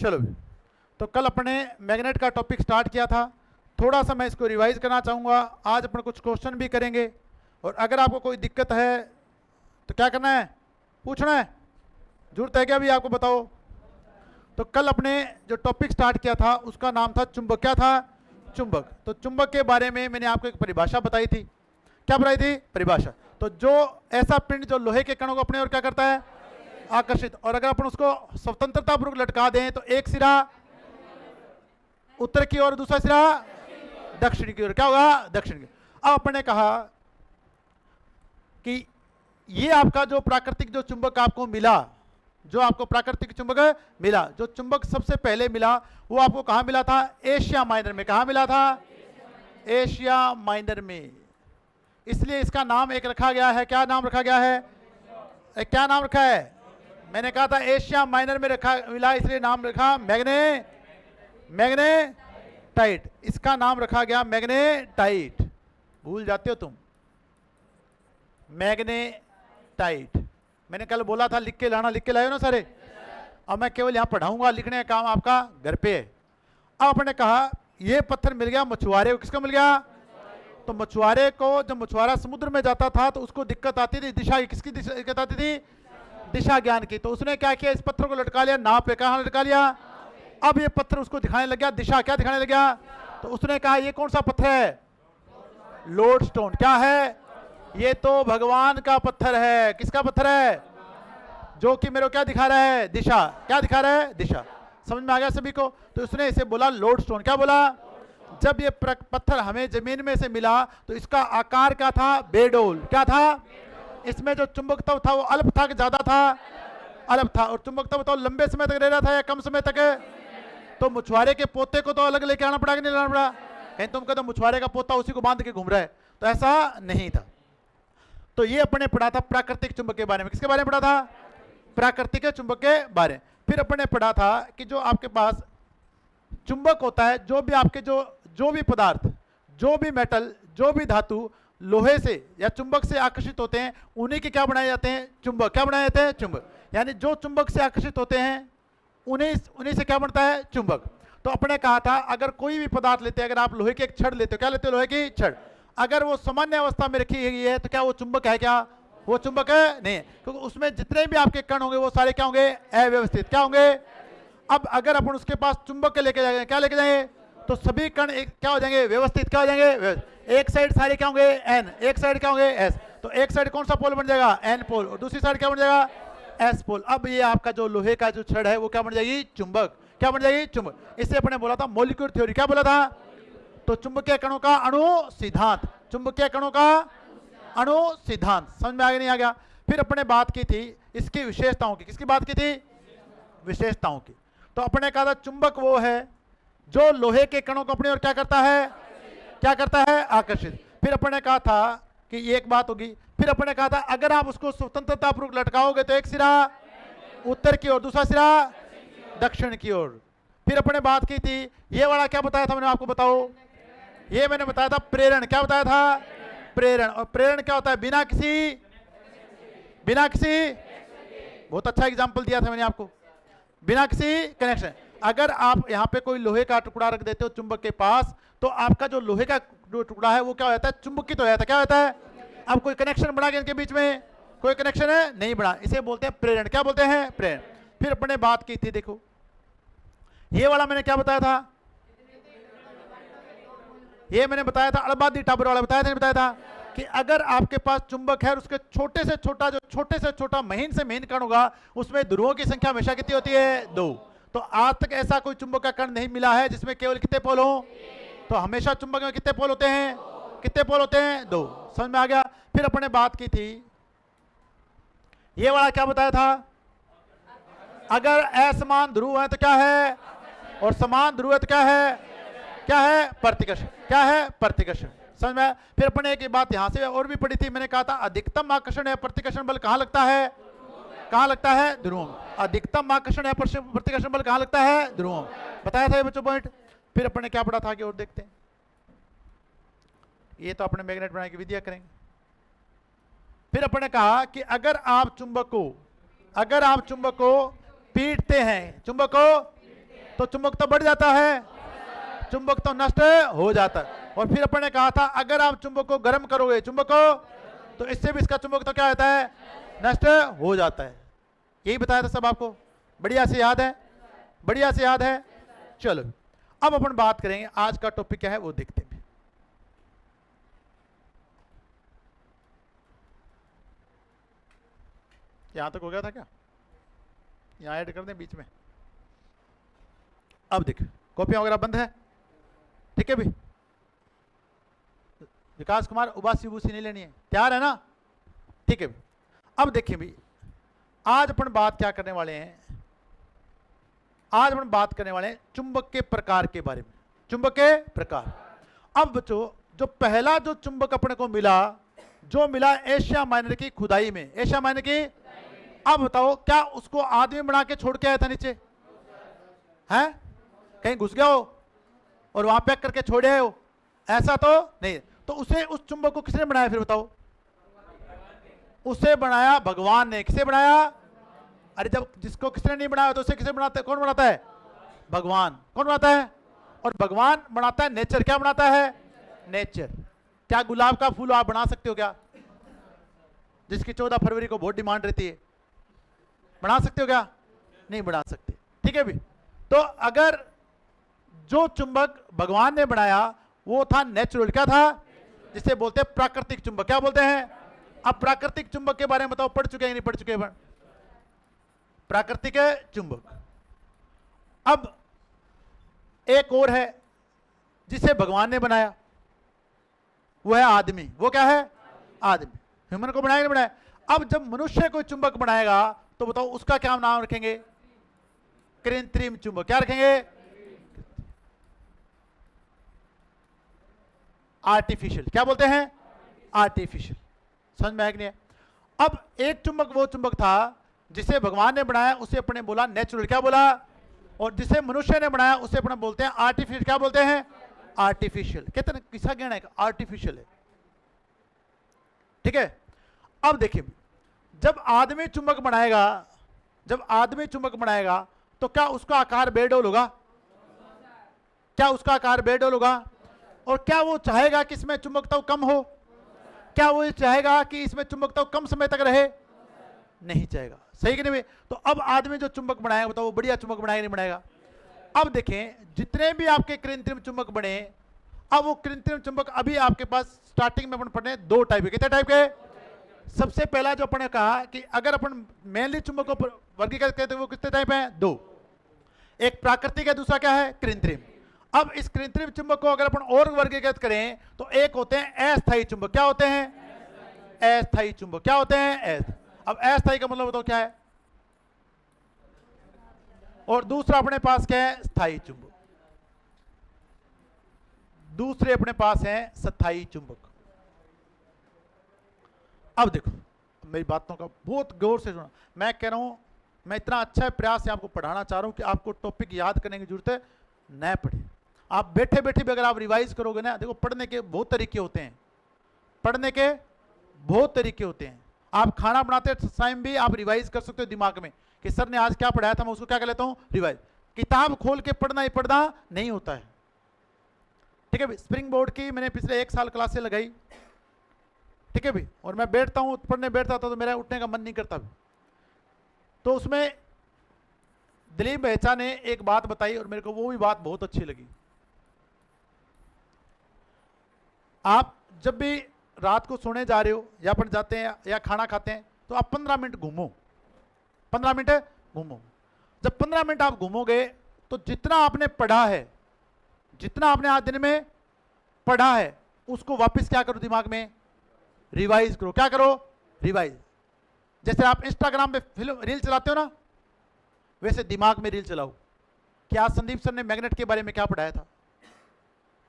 चलो, तो कल अपने मैग्नेट का टॉपिक स्टार्ट किया था, थोड़ा सा मैं इसको रिवाइज करना चाहूँगा। आज अपन कुछ क्वेश्चन भी करेंगे, और अगर आपको कोई दिक्कत है तो क्या करना है, पूछना है। जरूरत है क्या अभी आपको बताओ? तो कल अपने जो टॉपिक स्टार्ट किया था उसका नाम था चुंबक। क्या था? चुंबक। तो चुंबक के बारे में मैंने आपको एक परिभाषा बताई थी। क्या बताई थी? परिभाषा। तो जो ऐसा पिंड जो लोहे के कणों को अपने और क्या करता है, आकर्षित, और अगर अपन उसको स्वतंत्रतापूर्वक लटका दें तो एक सिरा उत्तर की ओर, दूसरा सिरा दक्षिण की ओर, क्या होगा? दक्षिण की। अब अपन ने कहा कि ये आपका जो प्राकृतिक जो चुंबक आपको मिला, जो आपको प्राकृतिक चुंबक मिला, जो चुंबक सबसे पहले मिला वो आपको कहां मिला था? एशिया माइनर में। कहां मिला था? एशिया माइनर में। इसलिए इसका नाम एक रखा गया है। क्या नाम रखा गया है? क्या नाम रखा है? मैंने कहा था एशिया माइनर में रखा मिला, इसलिए नाम रखा मैग्नेटाइट। इसका नाम रखा गया मैग्नेटाइट। भूल जाते हो तुम, मैग्नेटाइट। मैंने कल बोला था लिख के लाना, लिख के लाए हो ना सारे? अब मैं केवल यहां पढ़ाऊंगा, लिखने का काम आपका घर पे है। अब अपने कहा ये पत्थर मिल गया मछुआरे को। किसको मिल गया? तो मछुआरे को, जब मछुआरा समुद्र में जाता था तो उसको दिक्कत आती थी दिशा की। किसकी दिक्कत आती थी? दिशा ज्ञान की। तो उसने क्या किया, इस पत्थर को लटका लिया नाव पे। कहां लटका लिया? अब ये पत्थर उसको दिखाने लग गया दिशा। क्या दिखाने लग गया? तो उसने कहा ये कौन सा पत्थर है? लोडस्टोन। क्या है? ये तो भगवान का पत्थर है। किसका पत्थर है? जो कि मेरे को क्या दिखा रहा है? दिशा। क्या दिखा रहा है? दिशा। समझ में आ गया सभी को? तो उसने इसे बोला लोडस्टोन। क्या बोला? जब ये पत्थर हमें जमीन में से मिला तो इसका आकार क्या था? बेडोल। क्या था? इसमें जो चुंबकत्व था वो अल्प था कि ज्यादा था? अल्प था। और चुंबकत्व तो लंबे समय तक रह रहा था या कम समय तक? तो मछुआरे के पोते को तो अलग लेके आना पड़ा कि नहीं लाना पड़ा? कहीं तुम कहते मछुआरे का पोता उसी को बांध के घूम रहा है, तो ऐसा नहीं था। तो ये अपने पढ़ा था प्राकृतिक चुंबक के बारे में। किसके बारे में पढ़ा था? प्राकृतिक चुंबक के बारे में। फिर अपने पढ़ा था कि जो आपके पास चुंबक होता है, जो भी आपके जो भी पदार्थ, जो भी मेटल, जो भी धातु लोहे से या चुंबक से आकर्षित होते हैं, उन्हीं के क्या बनाए जाते हैं? चुंबक। क्या बनाए जाते हैं? चुंबक। यानी जो चुंबक से आकर्षित होते हैं उन्हीं से क्या बनता है? चुंबक। तो अपने कहा था अगर कोई भी पदार्थ लेते हैं, अगर आप लोहे की एक छड़ लेते हो, क्या लेते हो? लोहे की छड़। अगर वो सामान्य अवस्था में रखी गई है तो क्या वो चुंबक है? क्या वो चुंबक है? नहीं है, क्योंकि उसमें जितने भी आपके कण होंगे वो सारे क्या होंगे? अव्यवस्थित। क्या होंगे? अब अगर अपन उसके पास चुंबक के लेके जाएंगे, क्या लेके जाएंगे? तो सभी कण क्या हो जाएंगे? व्यवस्थित। क्या हो जाएंगे? एक साइड सारे क्या होंगे? एन। एक साइड क्या होंगे? एस। तो एक साइड कौन सा पोल बन जाएगा? N pole. और दूसरी साइड क्या बन जाएगा? S pole. अब ये आपका जो लोहे का जो छड़ है वो क्या बन जाएगी? चुंबक। क्या बन जाएगी? चुंबक। इससे अपने बोला था मॉलिक्यूलर थ्योरी। क्या बोला था? तो चुंबकीय कणों का अणु सिद्धांत। चुंबकीय कणों का अणु सिद्धांत। समझ में आ गया? नहीं आ गया? फिर अपने बात की थी इसकी विशेषताओं की। किसकी बात की थी? विशेषताओं की। तो अपने कहा था चुंबक वो है जो लोहे के कणों को अपने और क्या करता है? क्या करता है? आकर्षित। फिर अपने कहा था कि ये एक बात होगी। फिर अपने कहा था अगर आप उसको स्वतंत्रतापूर्वक लटकाओगे तो एक सिरा उत्तर की ओर, दूसरा सिरा दक्षिण की ओर। फिर अपने बात की थी ये वाला क्या बताया था मैंने आपको? बताओ। ये मैंने बताया था प्रेरण। क्या बताया था? प्रेरण। और प्रेरण क्या होता है? बिना किसी बहुत अच्छा एग्जाम्पल दिया था मैंने आपको, बिना किसी कनेक्शन। अगर आप यहाँ पे कोई लोहे का टुकड़ा रख देते हो चुंबक के पास, तो आपका जो लोहे का जो टुकड़ा है वो क्या हो जाता है? चुंबकित हो जाता है। क्या होता है? अब कोई कनेक्शन बना के इनके बीच में? कोई कनेक्शन है? नहीं बना। इसे बोलते हैं प्रेरण। क्या बोलते हैं? प्रेरण। फिर अपने बात की थी, देखो ये वाला मैंने क्या बताया था? ये मैंने बताया था अड़बादी टाबर वाला। बताया था? नहीं बताया था? कि अगर आपके पास चुंबक है और उसके छोटे से छोटा महीन से महीन कण होगा, उसमें ध्रुवों की संख्या हमेशा कितनी होती है? 2। तो आज तक ऐसा कोई चुंबक का कण नहीं मिला है जिसमें केवल कितने पोल हो? तो हमेशा चुंबक में कितने पोल होते हैं? कितने पोल होते हैं? 2। समझ में आ गया? फिर अपने बात की थी ये वाला क्या बताया था? अगर असमान ध्रुव है तो क्या है? और समान ध्रुव है तो क्या है? क्या है? प्रतिकर्षण। क्या है? प्रतिकर्षण। समझ में? फिर अपने एक बात यहां से और भी पढ़ी थी। मैंने कहा था अधिकतम आकर्षण या प्रतिकर्षण बल कहां लगता है? कहां लगता है? ध्रुवों। अधिकतम आकर्षण या प्रतिकर्षण बल कहां लगता है? ध्रुवों। बताया था ये बच्चों पॉइंट। फिर अपने क्या पढ़ा था कि और देखते हैं। ये तो अपने मैग्नेट बनाने की विधियां करेंगे। फिर अपने कहा कि अगर आप चुंबक को पीटते हैं, चुंबक को तो चुंबक तो बढ़ जाता है, चुंबक तो नष्ट हो जाता है। और फिर अपन ने कहा था अगर आप चुंबक को गर्म करोगे, चुंबक को, तो इससे भी इसका चुंबक तो क्या होता है, नष्ट हो जाता है। यही बताया था सब आपको, बढ़िया से याद है, बढ़िया से याद है। चलो अब अपन बात करेंगे आज का टॉपिक क्या है वो देखते हैं। यहां तक हो गया था क्या, यहां ऐड कर दें बीच में। अब देख कॉपियां वगैरह बंद है, ठीक है भाई। विकास कुमार उबासी उबासी नहीं लेनी है, तैयार है ना, ठीक है। अब देखिए भाई आज अपन बात क्या करने वाले हैं, आज अपन बात करने वाले हैं चुंबक के प्रकार के बारे में, चुंबक के प्रकार। अब बच्चों जो पहला जो चुंबक अपने को मिला, जो मिला एशिया माइनर की खुदाई में, एशिया माइनर की। अब बताओ क्या उसको आदमी बना के छोड़ के आया था नीचे, हैं कहीं घुस गया हो और वहां पैक करके छोड़े आए हो, ऐसा तो नहीं। तो उसे, उस चुंबक को किसने बनाया फिर बताओ, उसे बनाया भगवान ने। किसे बनाया, अरे जब जिसको किसने नहीं बनाया तो उसे किसे बनाता है, कौन बनाता है, भगवान। कौन बनाता है, और भगवान बनाता है नेचर। क्या बनाता है, नेचर। क्या गुलाब का फूल आप बना सकते हो क्या, जिसकी 14 फरवरी को बहुत डिमांड रहती है, बना सकते हो क्या, नहीं बना सकते, ठीक है भी। तो अगर जो चुंबक भगवान ने बनाया वो था नेचुरल, क्या था, जिसे बोलते हैं प्राकृतिक चुंबक। क्या बोलते हैं, अब प्राकृतिक चुंबक के बारे में बताओ, पढ़ चुके हैं नहीं पढ़ चुके हैं, प्राकृतिक चुंबक। अब एक और है जिसे भगवान ने बनाया, वो है आदमी। वो क्या है, आदमी। ह्यूमन को बनाया नहीं बनाया। अब जब मनुष्य को चुंबक बनाएगा तो बताओ उसका क्या नाम रखेंगे, कृत्रिम चुंबक। क्या रखेंगे, आर्टिफिशियल। क्या बोलते हैं, आर्टिफिशियल। समझ में आया कि नहीं है। अब एक चुंबक वो चुंबक था जिसे भगवान ने बनाया, उसे अपने बोला नेचुरल। क्या बोला, और जिसे मनुष्य ने बनाया उसे अपने बोलते हैं आर्टिफिशियल। क्या बोलते हैं, आर्टिफिशियल। कितना किसा ज्ञान है, आर्टिफिशियल है, ठीक है। अब देखिए जब आदमी चुंबक बनाएगा, जब आदमी चुंबक बनाएगा तो क्या उसका आकार बेडोल होगा, क्या उसका आकार बेडोल होगा, और क्या वो चाहेगा कि इसमें चुंबकता कम हो, क्या वो चाहेगा कि इसमें चुंबकता कम समय तक रहे, नहीं चाहेगा, सही कि नहीं। तो अब आदमी जो चुंबक बनाएगा बताओ वो बढ़िया चुंबक बनाएगा नहीं बनाएगा। अब देखें जितने भी आपके कृत्रिम चुंबक बने, अब वो कृत्रिम चुंबक अभी आपके पास स्टार्टिंग में अपन पढ़ने दो टाइप के। कितने टाइप के, सबसे पहला जो अपन ने कहा कि अगर अपन मेनली चुंबक को वर्गीकृत करते हैं वो कितने टाइप हैं, दो। एक प्राकृतिक है, दूसरा क्या है, कृत्रिम। अब इस कृत्रिम चुंबक को अगर अपन और वर्गीकृत करें तो एक होते हैं अस्थायी चुंबक। क्या होते हैं, अस्थायी चुंबक। क्या होते हैं, अब अस्थायी का मतलब बताओ क्या है, और दूसरा अपने पास क्या है, स्थायी चुंबक। दूसरे अपने पास है स्थायी चुंबक। अब देखो मेरी बातों का बहुत गौर से सुनो, मैं कह रहा हूं मैं इतना अच्छा प्रयास से आपको पढ़ाना चाह रहा हूं कि आपको टॉपिक याद करने की जरूरत है न पड़े। आप बैठे बैठे भी अगर आप रिवाइज करोगे ना, देखो पढ़ने के बहुत तरीके होते हैं, पढ़ने के बहुत तरीके होते हैं। आप खाना बनाते टाइम भी आप रिवाइज कर सकते हो दिमाग में कि सर ने आज क्या पढ़ाया था, मैं उसको क्या कर लेता हूं, रिवाइज। किताब खोल के पढ़ना ही पढ़ना नहीं होता है, ठीक है। स्प्रिंग बोर्ड की मैंने पिछले 1 साल क्लासें लगाई, ठीक है भाई, और मैं बैठता हूं पढ़ने बैठता था तो मेरा उठने का मन नहीं करता भी। तो उसमें दिलीप बहेचा ने एक बात बताई और मेरे को वो भी बात बहुत अच्छी लगी। आप जब भी रात को सोने जा रहे हो या अपन जाते हैं या खाना खाते हैं तो आप 15 मिनट घूमो, 15 मिनट घूमो। जब 15 मिनट आप घूमोगे तो जितना आपने पढ़ा है, जितना आपने आज दिन में पढ़ा है उसको वापस क्या करो, दिमाग में रिवाइज करो। क्या करो, रिवाइज। जैसे आप इंस्टाग्राम पे फिल्म रील चलाते हो ना, वैसे दिमाग में रील चलाओ कि आज संदीप सर ने मैग्नेट के बारे में क्या पढ़ाया था,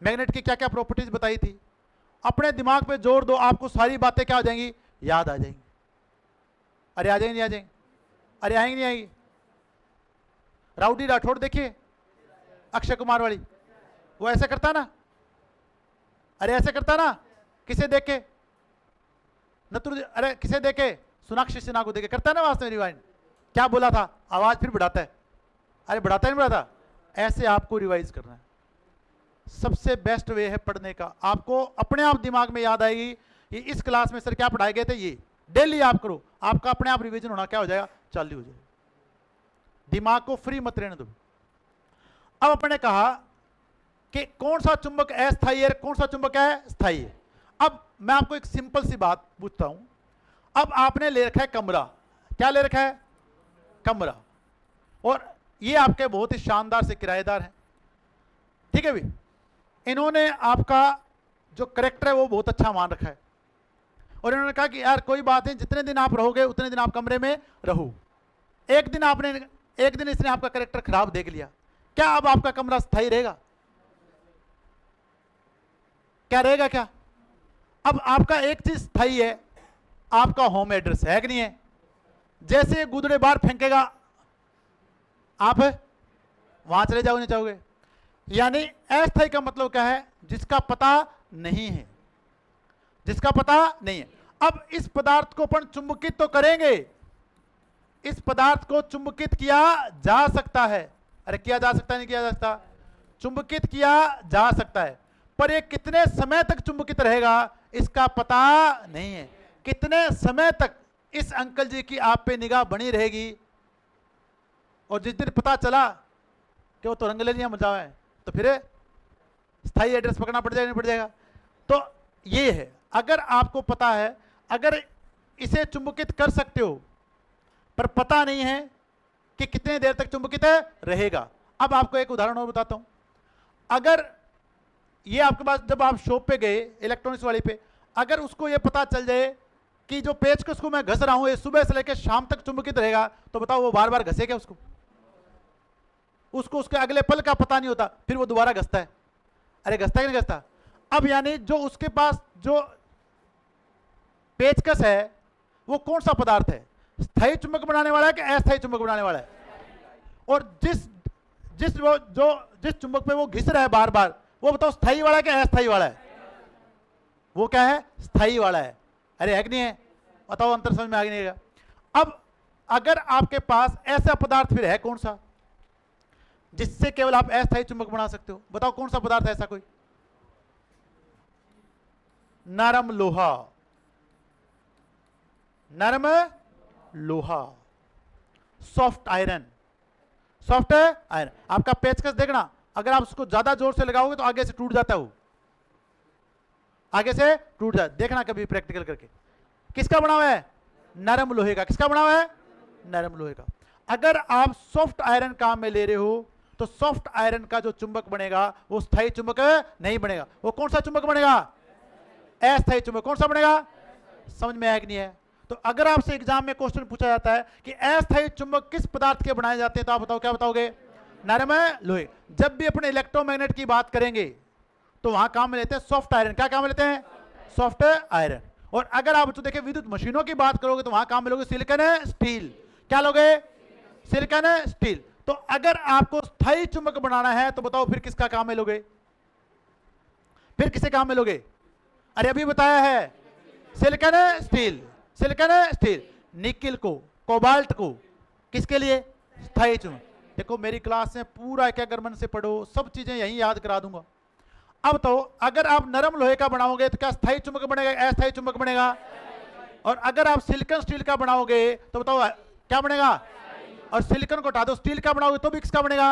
मैग्नेट की क्या क्या प्रॉपर्टीज बताई थी। अपने दिमाग पे जोर दो, आपको सारी बातें क्या आ जाएंगी, याद आ जाएंगी। अरे आ जाएंगी नहीं आ जाएंगी, अरे आएंगी नहीं आएंगी। राउडी राठौड़ देखिए, अक्षय कुमार वाली, वो ऐसे करता ना, अरे ऐसे करता ना, किसे देख के, नतुर, अरे किसे देखे, सोनाक्षी सिन्हा को देखे करता है ना वास्तव में रिवाइंड। क्या बोला था, आवाज फिर बढ़ाता है, अरे बढ़ाता है नहीं बढ़ाता, ऐसे आपको रिवाइज करना है। सबसे बेस्ट वे है पढ़ने का, आपको अपने आप दिमाग में याद आएगी ये इस क्लास में सर क्या पढ़ाए गए थे, ये डेली आप करो, आपका अपने आप रिवीजन होना क्या हो जाएगा, चालू हो जाएगा। दिमाग को फ्री मत रहने दो। अब अपने कहा कि कौन सा चुंबक अस्थायी है, कौन सा चुंबक है स्थायी है। अब मैं आपको एक सिंपल सी बात पूछता हूं। अब आपने ले रखा है कमरा, क्या ले रखा है, कमरा, और ये आपके बहुत ही शानदार से किराएदार हैं, ठीक है भाई। इन्होंने आपका जो करेक्टर है वो बहुत अच्छा मान रखा है, और इन्होंने कहा कि यार कोई बात नहीं, जितने दिन आप रहोगे उतने दिन आप कमरे में रहो। एक दिन इसने आपका करेक्टर खराब देख लिया, क्या अब आपका कमरा स्थायी रहेगा, क्या रहेगा क्या? अब आपका एक चीज स्थायी है, आपका होम एड्रेस है कि नहीं है। जैसे गुदड़े बाहर फेंकेगा आप वहां चले जाओगे, नहीं चाहोगे। यानी अस्थायी का मतलब क्या है, जिसका पता नहीं है, जिसका पता नहीं है। अब इस पदार्थ को अपन चुंबकित तो करेंगे, इस पदार्थ को चुंबकित किया जा सकता है, अरे किया जा सकता है, नहीं किया जा सकता, चुंबकित किया जा सकता है, पर ये कितने समय तक चुंबकित रहेगा इसका पता नहीं है। कितने समय तक इस अंकल जी की आप पे निगाह बनी रहेगी, और जिस दिन पता चला कि वो तो रंग ले लिया मजा है, तो फिर स्थायी एड्रेस पकड़ना पड़ जाएगा, नहीं पड़ जाएगा। तो ये है, अगर आपको पता है, अगर इसे चुंबकित कर सकते हो, पर पता नहीं है कि कितने देर तक चुंबकित रहेगा। अब आपको एक उदाहरण और बताता हूं। अगर ये आपके पास, जब आप शॉप पे गए इलेक्ट्रॉनिक्स वाली पे, अगर उसको ये पता चल जाए कि जो पेचकस को मैं घस रहा हूं ये सुबह से लेकर शाम तक चुंबकित रहेगा, तो बताओ वो बार बार घसेगा उसको उसके अगले पल का पता नहीं होता, फिर वो दोबारा घसता है। अरे घसता है कि नहीं घसता? अब यानी जो उसके पास जो पेचकस है वो कौन सा पदार्थ है, स्थायी चुंबक बनाने वाला है कि अस्थायी चुंबक बनाने वाला है? और जिस चुंबक पे वो घिस रहा है बार बार, वो बताओ स्थायी वाला है कि अस्थायी वाला है? वो क्या है, स्थायी वाला है। अरे है कि नहीं है, बताओ, अंतर समझ में आ गया नहीं आएगा? अब अगर आपके पास ऐसा पदार्थ फिर है कौन सा जिससे केवल आप अस्थायी चुंबक बना सकते हो, बताओ कौन सा पदार्थ है ऐसा कोई? नरम लोहा, नरम लोहा, सॉफ्ट आयरन, सॉफ्ट आयरन। आपका पेचकस देखना, अगर आप उसको ज्यादा जोर से लगाओगे तो आगे से टूट जाता है, वो आगे से टूट जाता, देखना कभी प्रैक्टिकल करके। किसका बना हुआ है, नरम लोहे का। किसका बना हुआ है, नरम लोहे का। अगर आप सॉफ्ट आयरन काम में ले रहे हो तो सॉफ्ट आयरन का जो चुंबक बनेगा वो स्थायी चुंबक नहीं बनेगा। वो कौन सा चुंबक बनेगा, अस्थायी चुंबक। कौन सा बनेगा, समझ में आया कि नहीं है? तो अगर आपसे एग्जाम में क्वेश्चन पूछा जाता है कि अस्थायी चुंबक किस पदार्थ के बनाए जाते हैं, तो आप बताओ, क्या बताओगे? नरम लोहे। जब भी अपने इलेक्ट्रोमैग्नेट की बात करेंगे तो वहां काम में लेते हैं सॉफ्ट आयरन। क्या काम में लेते हैं, सॉफ्ट आयरन। और अगर आप तो देखिए विद्युत मशीनों की बात करोगे तो वहां काम में लोगे सिलिकॉन स्टील। क्या लोगे, सिलिकॉन स्टील। तो अगर आपको स्थायी चुंबक बनाना है तो बताओ फिर किसका काम में लोगे, फिर किसे काम में लोगे? अरे अभी बताया है, silicon steel, silicon steel. Nickel को, कोबाल्ट को, किसके लिए, स्थायी चुंबक। देखो मेरी क्लास में पूरा एकाग्र मन से पढ़ो, सब चीजें यहीं याद करा दूंगा। अब तो अगर आप नरम लोहे का बनाओगे तो क्या स्थायी चुंबक बनेगा, अस्थायी चुंबक बनेगा? और अगर आप सिलिकॉन स्टील का बनाओगे तो बताओ क्या बनेगा? और सिलिकॉन को हटा दो, स्टील का बनाओगे तो भी किसका बनेगा,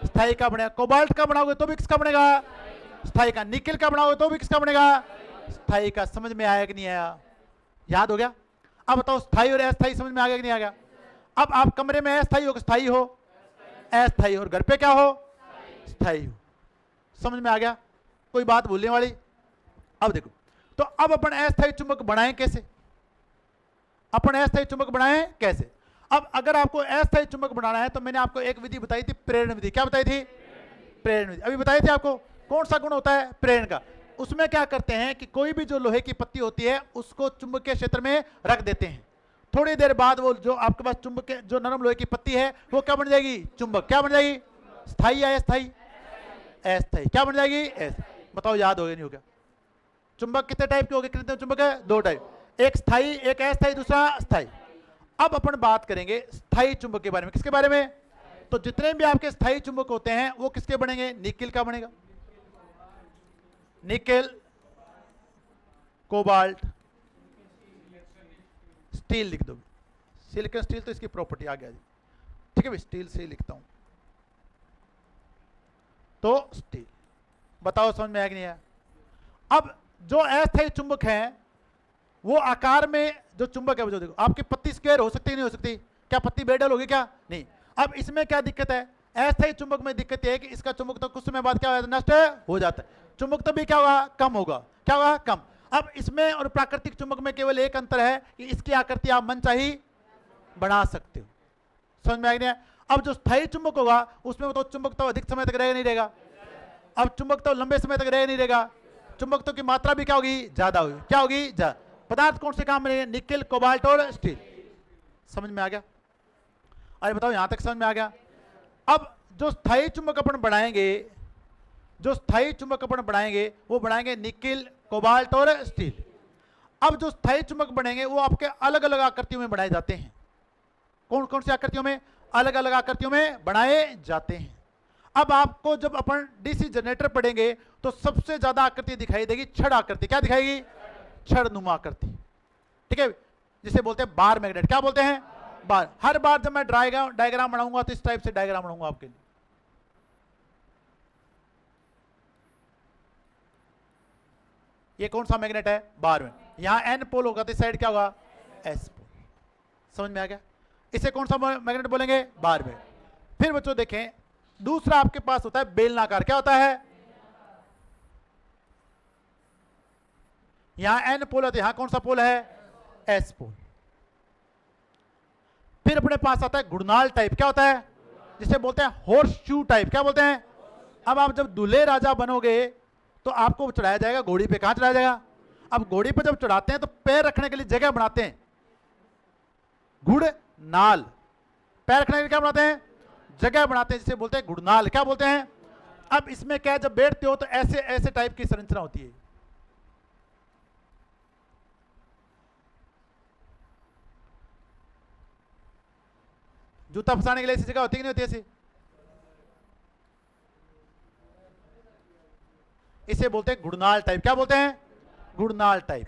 स्थायी का बनेगा। कोबाल्ट का बनाओगे तो भी किसका बनेगा, स्थायी का। निकिल का बनाओगे तो भी किसका बनेगा, स्थायी का। समझ में आया कि नहीं आया, याद हो गया? अब बताओ स्थायी और अस्थायी समझ में आ गया कि नहीं आ गया? अब आप कमरे में अस्थायी हो, स्थायी हो, अस्थायी, और घर पे क्या हो, स्थायी हो। समझ में आ गया? कोई बात भूलने वाली? अब देखो, तो अब अपन अस्थायी चुंबक बनाएं कैसे, अपन अस्थायी चुंबक बनाएं कैसे? अब अगर आपको अस्थायी चुंबक बनाना है तो मैंने आपको एक विधि बताई थी, प्रेरण विधि। क्या बताई थी, प्रेरण विधि। अभी बताई थी आपको कौन सा गुण होता है, प्रेरण का। उसमें क्या करते हैं कि कोई भी जो लोहे की पत्ती होती है उसको चुंबकीय क्षेत्र में रख देते हैं। थोड़ी देर बाद वो जो आपके पास चुंबकीय जो नरम लोहे की पत्ती है वो क्या बन जाएगी, चुंबक। क्या बन जाएगी, स्थायी या अस्थायी, अस्थायी। क्या बन जाएगी, बताओ याद हो गया नहीं हो गया? चुंबक कितने टाइप के हो गए, कितने चुंबक है, दो टाइप, एक स्थायी एक अस्थायी, दूसरा स्थायी। अब अपन बात करेंगे स्थायी चुंबक के बारे में। किसके बारे में, तो जितने भी आपके स्थायी चुंबक होते हैं वो किसके बनेंगे? निकेल का बनेगा, निकेल, कोबाल्ट, स्टील लिख दो, सिलिकॉन स्टील तो इसकी प्रॉपर्टी आ गया जी, ठीक है भाई, स्टील से लिखता हूं, तो स्टील। बताओ समझ में आया कि नहीं आया? अब जो अस्थायी चुंबक हैं वो आकार में जो चुंबक है वो जो देखो, आपकी पत्ती स्क्वायर हो सकती है नहीं हो सकती? क्या पत्ती बेडल होगी क्या? नहीं। अब इसमें क्या दिक्कत है? अस्थायी चुंबक में दिक्कत है कि इसका चुंबक तो कुछ समय बाद क्या हो जाता है? नष्ट हो जाता है। चुंबक तो भी क्या होगा? कम होगा। क्या होगा? कम। अब इसमें और प्राकृतिक चुंबक में केवल एक अंतर है कि इसकी आकृति आप मनचाही बना सकते हो। समझ में आ गया? अब जो स्थायी चुंबक होगा उसमें तो चुंबक तो अधिक समय तक रहेगा नहीं रहेगा, अब चुंबक तो लंबे समय तक रहेगा नहीं रहेगा, चुंबक तो की मात्रा भी क्या होगी? ज्यादा होगी। क्या होगी? ज्यादा। पदार्थ कौन से काम में? निकेल, कोबाल्ट और स्टील। समझ में आ गया? अरे बताओ यहां तक समझ में आ गया? अब जो स्थायी चुंबक अपन बनाएंगे, जो स्थायी चुंबक अपन बनाएंगे वो बनाएंगे निकेल, कोबाल्ट और स्टील। अब जो स्थायी चुंबक बनेंगे वो आपके अलग अलग आकृतियों में बनाए जाते हैं। कौन कौन सी आकृतियों में? अलग अलग आकृतियों में बनाए जाते हैं। अब आपको जब अपन डीसी जनरेटर पढ़ेंगे तो सबसे ज्यादा आकृति दिखाई देगी छड़ आकृति। क्या दिखाएगी? छड़ नुमा आकृति, ठीक है, जिसे बोलते हैं बार मैग्नेट। क्या बोलते हैं? बार। हर बार जब मैं डायग्राम बनाऊंगा तो इस टाइप से डायग्राम बनाऊंगा आपके लिए। ये कौन सा मैग्नेट है? बार में। यहां एन पोल होगा तो इस साइड क्या होगा? S pole. समझ में आ गया? इसे कौन सा मैग्नेट बोलेंगे? बार में। फिर बच्चों देखें, दूसरा आपके पास होता है बेलनाकार। क्या होता है? यहां एन पोल है तो यहां कौन सा पोल है? S pole. फिर अपने पास आता है घुड़नाल टाइप। क्या होता है? जिसे बोलते हैं हॉर्स शू टाइप। क्या बोलते हैं? अब आप जब दूल्हे राजा बनोगे तो आपको चढ़ाया जाएगा घोड़ी पे। कहां चढ़ाया जाएगा? अब घोड़ी पे जब चढ़ाते हैं तो पैर रखने के लिए जगह बनाते हैं, घुड़नाल। पैर रखने के लिए क्या बनाते हैं? जगह बनाते हैं, जिसे बोलते हैं घुड़नाल। क्या बोलते हैं? अब इसमें क्या है, जब बैठते हो तो ऐसे ऐसे टाइप की संरचना होती है। जूता फंसाने के लिए ऐसी जगह होती कि नहीं होती? ऐसी, इसे बोलते हैं घुड़नाल टाइप। क्या बोलते हैं? घुड़नाल टाइप।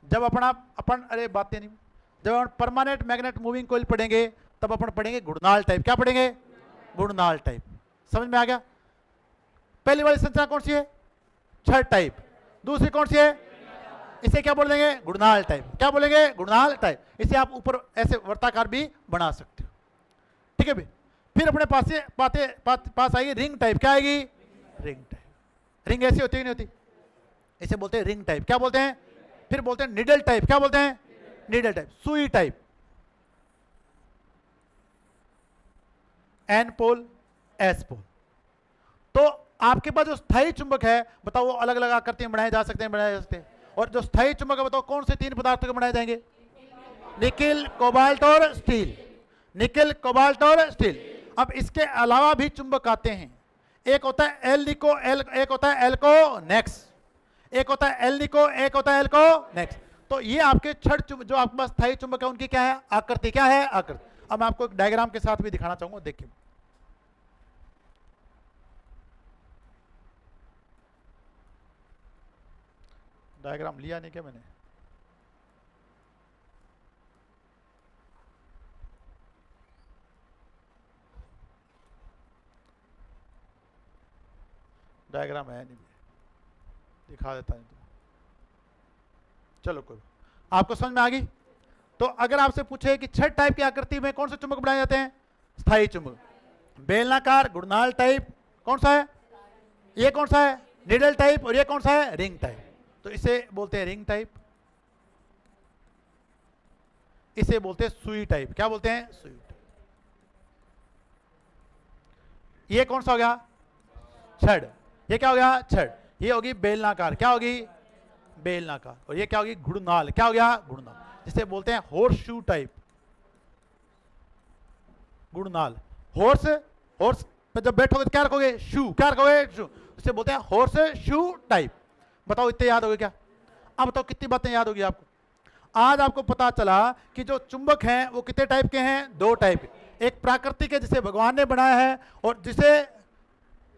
जब अपन अरे बातें नहीं, जब अपन परमानेंट मैग्नेट मूविंग कोइल पढ़ेंगे तब अपन पढ़ेंगे घुड़नाल टाइप। क्या पढ़ेंगे? घुड़नाल टाइप। समझ में आ गया? पहली वाली संरचना कौन सी है? छड़ टाइप। दूसरी कौन सी है? इसे क्या बोल देंगे? घुड़नाल टाइप। क्या बोलेंगे? घुड़नाल टाइप। इसे आप ऊपर ऐसे वर्ताकार भी बना सकते हो, ठीक है भाई। फिर अपने पास आएगी रिंग टाइप। क्या आएगी? Ring type. रिंग ऐसी होती है नहीं होती? इसे बोलते हैं रिंग टाइप। क्या बोलते हैं? फिर बोलते हैं निडल टाइप। क्या बोलते हैं? Needle type. सुई type. N pole, S pole. तो आपके पास जो स्थायी चुंबक है बताओ वो अलग अलग आकृति में बनाए जा सकते हैं, बनाए जा सकते हैं। और जो स्थायी चुंबक है बताओ कौन से तीन पदार्थों के बनाए जाएंगे? निकेल, कोबाल्ट और स्टील। निकेल, कोबाल्ट और स्टील। अब इसके अलावा भी चुंबक आते हैं। एक होता है एल्निको, एक होता है एल्कोनेक्स, एक होता है एल्निको, एक होता है एल्कोनेक्स। तो ये आपके छड़ जो आपके पास स्थायी चुंबक है उनकी क्या है? आकृति। क्या है? आकृति। अब मैं आपको एक डायग्राम के साथ भी दिखाना चाहूंगा, देखिए। डायग्राम लिया नहीं क्या मैंने? डायग्राम है नहीं, दिखा देता है। चलो कोई, आपको समझ में आ गई? तो अगर आपसे पूछे कि छड़ टाइप की आकृति में कौन से चुंबक बनाए जाते हैं? स्थायी चुंबक। बेलनाकार, घुड़नाल टाइप, कौन सा है? ये कौन सा है? Needle type. और ये कौन सा है? Ring type. तो इसे बोलते हैं रिंग टाइप, इसे बोलते हैं सुई टाइप। क्या बोलते हैं? सुई टाइप। ये कौन सा हो गया? छड़। ये क्या हो गया? छड़। ये होगी बेलनाकार। क्या होगी? बेलनाकार। और ये क्या होगी? घुड़नाल। क्या हो गया? घुड़नाल, जिसे बोलते हैं हॉर्स शू टाइप। घुड़नाल। हॉर्स, हॉर्स पे जब बैठोगे तो क्या रखोगे? शू। क्या रखोगे? शू। इसे बोलते हैं हॉर्स शू टाइप। बताओ इतने याद हो गए क्या? अब बताओ कितनी बातें याद होगी आपको? आज आपको पता चला कि जो चुंबक हैं वो कितने टाइप के हैं? दो टाइप। एक प्राकृतिक है जिसे भगवान ने बनाया है, और जिसे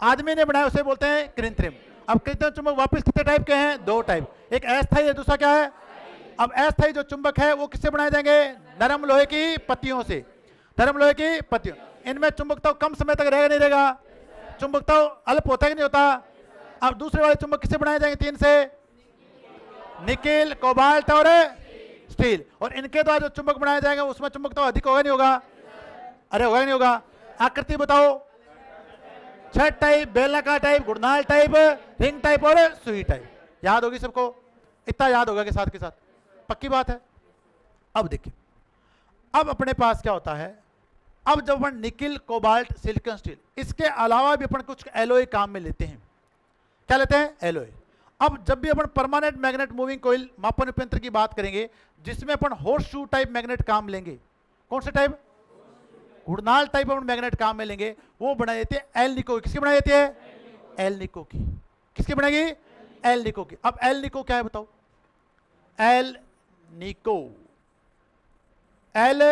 आदमी ने बनाया उसे बोलते हैं कृत्रिम। अब कृत्रिम चुंबक वापस कितने टाइप के हैं? 2 टाइप, एक अस्थायी है, दूसरा क्या है? अब अस्थायी जो चुंबक है वो किससे बनाए जाएंगे? नरम लोहे की पत्तियों से, नरम लोहे की पत्तियों। इनमें चुंबकत्व कम समय तक रहेगा नहीं रहेगा? चुंबकत्व अल्प होता है कि नहीं होता? अब दूसरे वाले चुंबक किससे बनाए जाएंगे? 3 से, निकेल, कोबाल्ट और स्टील। और इनके द्वारा जो चुंबक बनाया जाएगा उसमें चुंबकत्व अधिक होगा नहीं होगा? अरे होगा नहीं होगा? आकृति बताओ। छठ टाइप, बेलनाकार टाइप, घुड़नाल टाइप, रिंग टाइप और सुई टाइप। याद होगी सबको? इतना याद होगा कि साथ के साथ पक्की बात है। अब देखिए, अब अपने पास क्या होता है, अब जब अपन निकिल, कोबाल्ट, सिलिकॉन, स्टील, इसके अलावा भी अपन कुछ एलॉय काम में लेते हैं। क्या लेते हैं? एलॉय। अब जब भी अपन परमानेंट मैग्नेट मूविंग कोइल मापन उपयंत्र की बात करेंगे, जिसमें अपन हॉर्स शू टाइप मैग्नेट काम लेंगे। कौन से टाइप? घुड़नाल टाइप अपन मैग्नेट काम में लेंगे। वो बनाई जाती है एल निको। किसकी बनाई जाती है? एल निको की। किसकी बनेगी? एल निको की। अब एल निको क्या है बताओ? एल निको, एल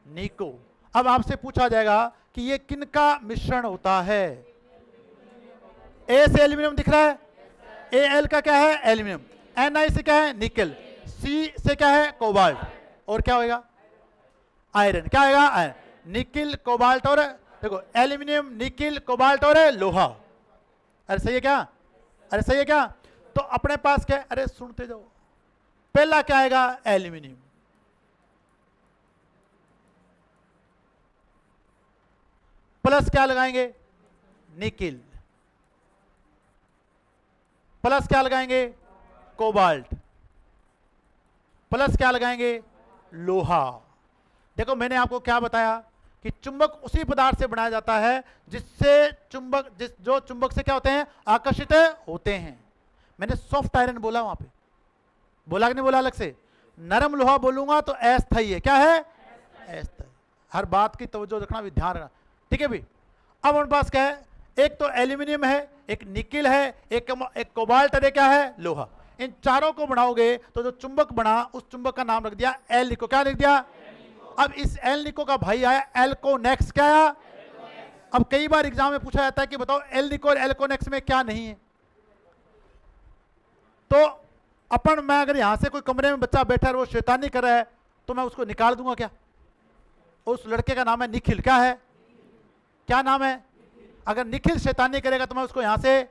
निको। अब आपसे पूछा जाएगा कि ये किनका मिश्रण होता है? ए से एल्यूमिनियम दिख रहा है, ए एल का क्या है? एल्यूमिनियम। एन आई से क्या है? निकल। सी से क्या है? कोबाल्ट। और क्या होगा? आयरन। क्या होगा? आयरन। निकिल, कोबाल्ट और देखो एल्यूमिनियम, निकिल, कोबाल्ट और लोहा। अरे सही है क्या? अरे सही है क्या? तो अपने पास क्या है? अरे सुनते जाओ। पहला क्या आएगा? एल्यूमिनियम। प्लस क्या लगाएंगे? निकिल। प्लस क्या लगाएंगे? कोबाल्ट। प्लस क्या लगाएंगे? लोहा। देखो मैंने आपको क्या बताया कि चुंबक उसी पदार्थ से बनाया जाता है जिससे जो चुंबक से क्या होते हैं? आकर्षित होते हैं। मैंने सॉफ्ट आयरन बोला, वहां पे बोला कि नहीं बोला? अलग से नरम लोहा बोलूंगा तो अस्थायी है। क्या है? अस्थायी। हर बात की तवज्जो रखना भी, ध्यान रखना, ठीक है भी। अब हमारे पास क्या है? एक तो एल्यूमिनियम है, एक निकिल है, एक कोबाल्ट है, क्या है? लोहा। इन चारों को बनाओगे तो जो चुंबक बना उस चुंबक का नाम रख दिया एल निको। क्या लिख दिया? अब इस एल निको का भाई आया एल्कोनेक्स। क्या आया? अब कई बार एग्जाम में पूछा जाता है कि बताओ एल निको और एल्कोनेक्स में क्या नहीं है। तो अपन, मैं अगर यहां से कोई कमरे में बच्चा बैठा है और वो शैतानी कर रहा है तो मैं उसको निकाल दूंगा क्या? उस लड़के का नाम है निखिल। क्या है? क्या नाम है? अगर निखिल शैतानी करेगा तो मैं उसको यहां से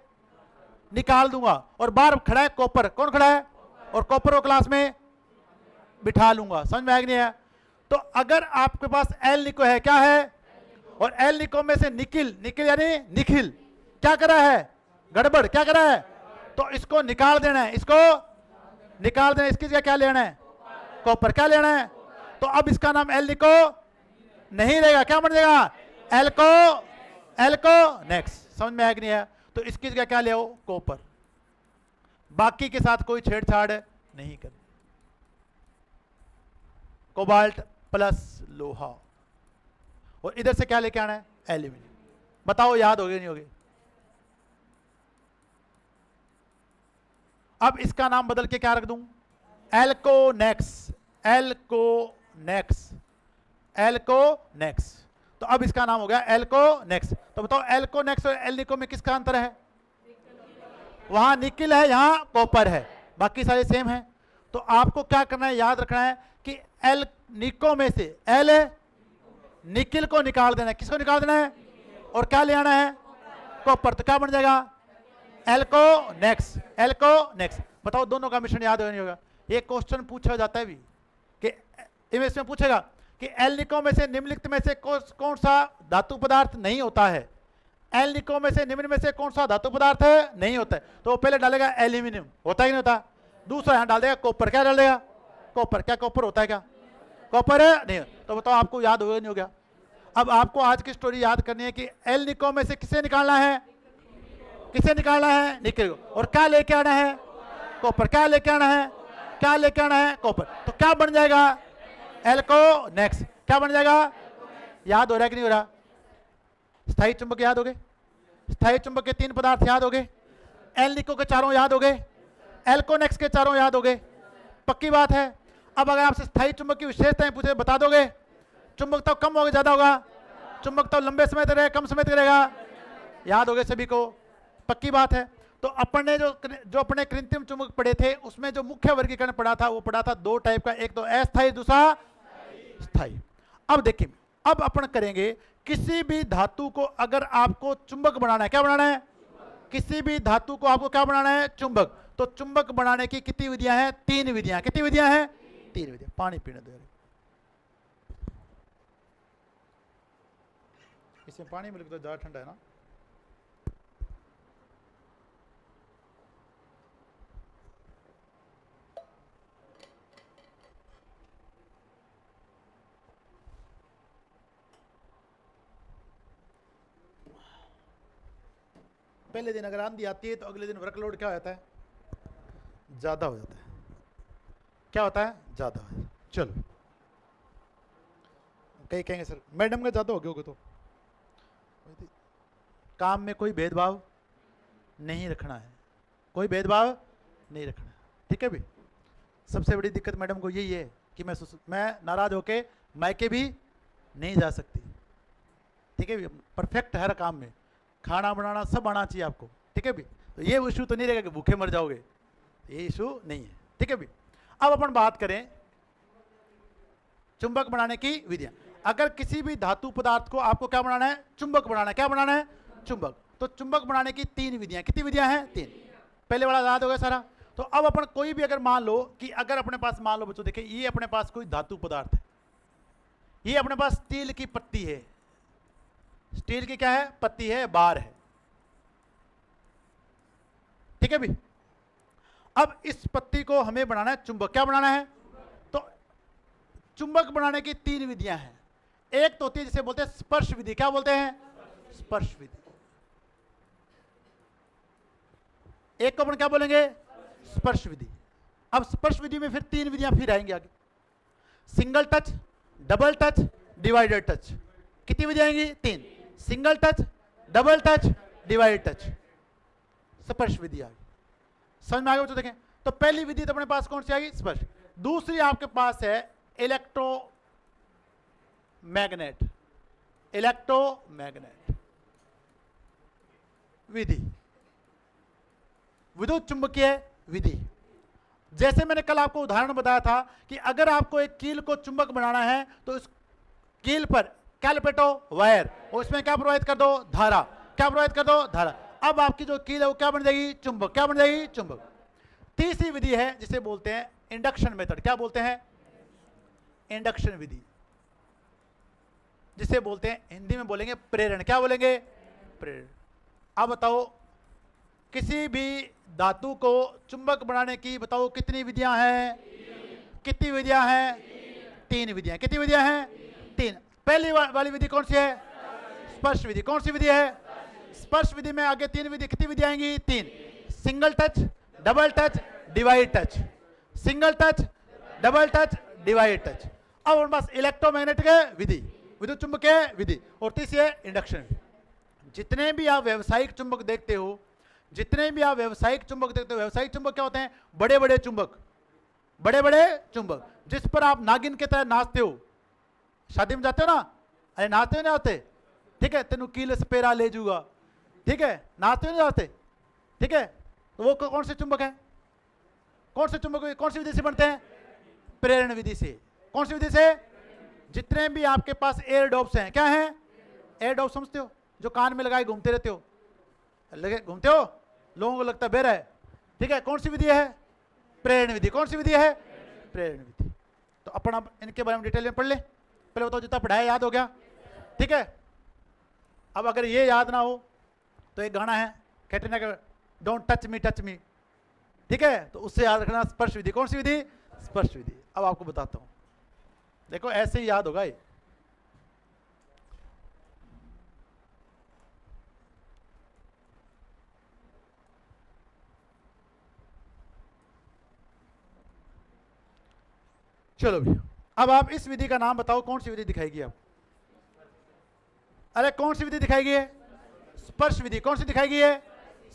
निकाल दूंगा। और बाहर खड़ा है कॉपर। कौन खड़ा है? और कॉपर को क्लास में बिठा लूंगा। समझ में आया कि नहीं आया? तो अगर आपके पास एल निको है, क्या है? और एल निको में से निकिल, निकिल यानी निखिल क्या करा है? गड़बड़। क्या करा है? तो इसको निकाल देना है, इसको निकाल देना है। इसकी जगह क्या लेना है? कॉपर। क्या लेना है? तो अब इसका नाम एल निको नहीं रहेगा। क्या बन जाएगा? एल्कोनेक्स। समझ में आया कि नहीं आया? तो इसकी जगह क्या ले आओ? कॉपर। बाकी के साथ कोई छेड़छाड़ नहीं करनी। कोबाल्ट प्लस लोहा। और इधर से क्या लेके आना है? एल्यूमिनियम। बताओ याद हो गए नहीं होगे? अब इसका नाम बदल के क्या रख दूं? एल्कोनेक्स। एल्कोनेक्स, एल्कोनेक्स। तो अब इसका नाम हो गया एल्कोनेक्स। तो बताओ एल्कोनेक्स और एल निको में किसका अंतर है? वहां निकिल है, यहां कॉपर है, बाकी सारे सेम है। तो आपको क्या करना है? याद रखना है कि एल निको में से एल निकिल को निकाल देना है। किसको निकाल देना है? और क्या ले आना है? कॉपर। तो क्या बन जाएगा? एल्कोनेक्स। एल्कोनेक्स। बताओ दोनों का मिश्रण याद हो नहीं होगा? ये क्वेश्चन पूछा जाता है भी कि इसमें पूछेगा कि एल निको में से निम्नलिखित में से कौन सा धातु पदार्थ नहीं होता है? एल निको में से निम्न में से कौन सा धातु पदार्थ नहीं होता है? तो वो पहले डालेगा एल्यूमिनियम। होता ही नहीं होता। दूसरा यहां डाल देगा कॉपर। क्या डाल देगा? कॉपर। क्या कॉपर होता है? क्या कॉपर है? नहीं। तो बताओ आपको याद होगा नहीं हो गया? अब आपको आज की स्टोरी याद करनी है कि एल निको में से किसे निकालना है? किसे निकालना है? निकिल को। और क्या लेके आना है? कॉपर। क्या लेके आना है? क्या लेके आना है? कॉपर। तो क्या बन जाएगा? एल्कोनेक्स। क्या बन जाएगा? याद हो रहा है कि नहीं हो रहा? स्थायी चुंबक याद हो गए? स्थायी चुंबक के 3 पदार्थ याद हो गए? एल निको के चारों याद हो गए? एल्कोनेक्स के चारों याद हो गए? पक्की बात है। अब अगर आपसे स्थायी चुंबक की विशेषताएं पूछे बता दोगे? चुंबकत्व कम होगा ज्यादा होगा? चुंबकत्व लंबे समय तक रहेगा कम समय तक रहेगा? याद हो गए सभी को? पक्की बात है। तो अपन ने जो अपने कृत्रिम चुंबक पढ़े थे उसमें जो मुख्य वर्गीकरण पढ़ा था वो पढ़ा था दो टाइप का, एक तो अस्थायी, दूसरा स्थायी। अब देखिए, अब अपन करेंगे किसी भी धातु को अगर आपको चुंबक बनाना है, क्या बनाना है? किसी भी धातु को आपको क्या बनाना है? चुंबक। तो चुंबक बनाने की कितनी विधियां हैं? 3 विधियां। कितनी विधियां हैं? 3 विधियां। पानी पीने दो, इसमें पानी मिल तो ज्यादा ठंडा है ना। पहले दिन अगर आंधी आती है तो अगले दिन वर्कलोड क्या होता है? ज्यादा हो जाता है। क्या होता है? ज्यादा हो जाता है। चलो, कई कहेंगे सर मैडम का ज्यादा हो गया होगा, तो काम में कोई भेदभाव नहीं रखना है, कोई भेदभाव नहीं रखना है, ठीक है भी। सबसे बड़ी दिक्कत मैडम को यही है कि मैं नाराज होके मायके भी नहीं जा सकती, ठीक है भी। परफेक्ट हर काम में खाना बनाना सब आना चाहिए आपको, ठीक है भी। तो ये इशू तो नहीं रहेगा कि भूखे मर जाओगे, ये इशू नहीं है, ठीक है भी। अब अपन बात करें चुंबक बनाने की विधियां। अगर किसी भी धातु पदार्थ को आपको क्या बनाना है? चुंबक बनाना है। क्या बनाना है? चुंबक। तो चुंबक बनाने की 3 विधियां। कितनी विधियां हैं? 3। पहले वाला याद होगा सारा। तो अब अपन कोई भी अगर मान लो कि अगर अपने पास, मान लो बच्चों देखिए, ये अपने पास कोई धातु पदार्थ है, ये अपने पास स्टील की पत्ती है, स्टील की क्या है? पत्ती है, बार है, ठीक है भी। अब इस पत्ती को हमें बनाना है चुंबक। क्या बनाना है? तो चुंबक बनाने की 3 विधियां हैं। एक तो होती है जिसे बोलते हैं स्पर्श विधि। क्या बोलते हैं? स्पर्श विधि। एक को अपन क्या बोलेंगे? स्पर्श विधि। अब स्पर्श विधि में फिर 3 विधियां फिर आएंगी आगे। Single touch, double touch, divided touch. कितनी विधियां आएंगी? 3। Single touch, double touch, divided touch, स्पर्श विधि आ गई। समझ में आ गया बच्चों? देखें तो पहली विधि तो अपने पास कौन सी आएगी? स्पर्श। दूसरी आपके पास है इलेक्ट्रोमैग्नेट, इलेक्ट्रोमैग्नेट विधि, विद्युत चुंबकीय विधि। जैसे मैंने कल आपको उदाहरण बताया था कि अगर आपको एक कील को चुंबक बनाना है तो इस कील पर क्या लपेटो? वायर, और इसमें क्या प्रवाहित कर दो? धारा। क्या प्रवाहित कर दो? धारा। अब आपकी जो कील है वो क्या बन जाएगी? चुंबक। क्या बन जाएगी? चुंबक। तीसरी विधि है जिसे बोलते हैं इंडक्शन मेथड। क्या बोलते हैं? इंडक्शन विधि, जिसे बोलते हैं हिंदी में बोलेंगे प्रेरण। क्या बोलेंगे? प्रेरण। अब बताओ किसी भी धातु को चुंबक बनाने की बताओ कितनी विधियां हैं? कितनी विधियां हैं? 3 विधियां। कितनी विधियां हैं? 3। पहली वाली विधि कौन सी है? स्पर्श विधि। कौन सी विधि है? स्पर्श विधि में आगे 3 विधि। कितनी विधि आएंगी? 3। Single touch, double touch, divide touch. Single touch, double touch, divide touch. अब हमारे पास इलेक्ट्रोमैग्नेटिक विधि, विद्युत चुंबकीय विधि, और तीसरी है इंडक्शन। जितने भी आप व्यावसायिक चुंबक देखते हो, जितने भी आप व्यावसायिक चुंबक देखते हो, व्यावसायिक चुंबक क्या होते हैं? बड़े बड़े चुंबक, बड़े बड़े चुंबक जिस पर आप नागिन की तरह नाचते हो। शादी में जाते हो ना, अरे नाचते हो नहीं आते? ठीक है, तेनू कील सपेरा ले जूगा, ठीक है, नाचते हो नहीं जाते? ठीक है, तो वो कौन से चुंबक है? कौन से चुंबक कौन सी विधि से बनते हैं? प्रेरण विधि से। कौन सी विधि से? जितने भी आपके पास एयर डॉप्स हैं, क्या हैं? एयर डॉप समझते हो? जो कान में लगाए घूमते रहते हो, लगे घूमते हो, लोगों को लगता है बेरा है, ठीक है। कौन सी विधि है? प्रेरण विधि। कौन सी विधि है? प्रेरण विधि। तो अपन अब इनके बारे में डिटेल में पढ़ ले। पहले बताओ जितना पढ़ाया याद हो गया? ठीक है। अब अगर ये याद ना हो तो एक गाना है कैटरीना का, don't touch me touch me, ठीक है, तो उससे याद रखना स्पर्श विधि। कौन सी विधि? स्पर्श विधि। अब आपको बताता हूं, देखो ऐसे ही याद होगा ये। चलो भी, अब आप इस विधि का नाम बताओ, कौन सी विधि दिखाएगी आप? अरे कौन सी विधि दिखाएगी है? स्पर्श विधि। कौन सी दिखाएगी है?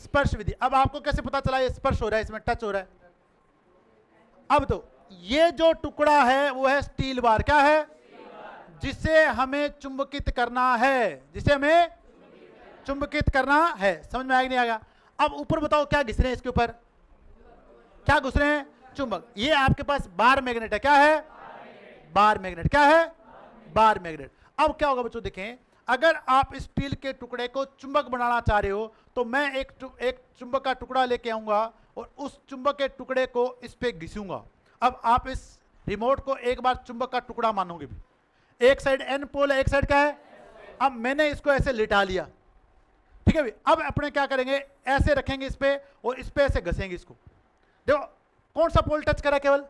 स्पर्श विधि। अब आपको कैसे पता चला ये स्पर्श हो रहा है, इसमें टच हो रहा है? अब तो ये जो टुकड़ा है वो है स्टील बार। क्या है? जिसे हमें चुंबकित करना है, जिसे हमें चुंबकित करना है। समझ में आएगा नहीं आएगा? अब ऊपर बताओ क्या घिस रहे हैं इसके ऊपर, क्या घुस रहे हैं? चुंबक। ये आपके पास बार मैग्नेट है, क्या है? Bar magnet. क्या है? Bar magnet. अब क्या होगा बच्चों, देखें, अगर आप स्टील के टुकड़े को चुंबक बनाना चाह रहे हो तो मैं एक चुंबक का टुकड़ा लेके आऊंगा और उस चुंबक के टुकड़े को इस पे घिसूंगा। अब आप इस रिमोट को एक बार चुंबक का टुकड़ा मानोगे भी। एक साइड एन पोल है, एक साइड क्या है? अब मैंने इसको ऐसे लिटा लिया, ठीक है भी। अब अपने क्या करेंगे, ऐसे रखेंगे इस पे और इस पे ऐसे घसेंगे इसको। देखो कौन सा पोल टच करा, केवल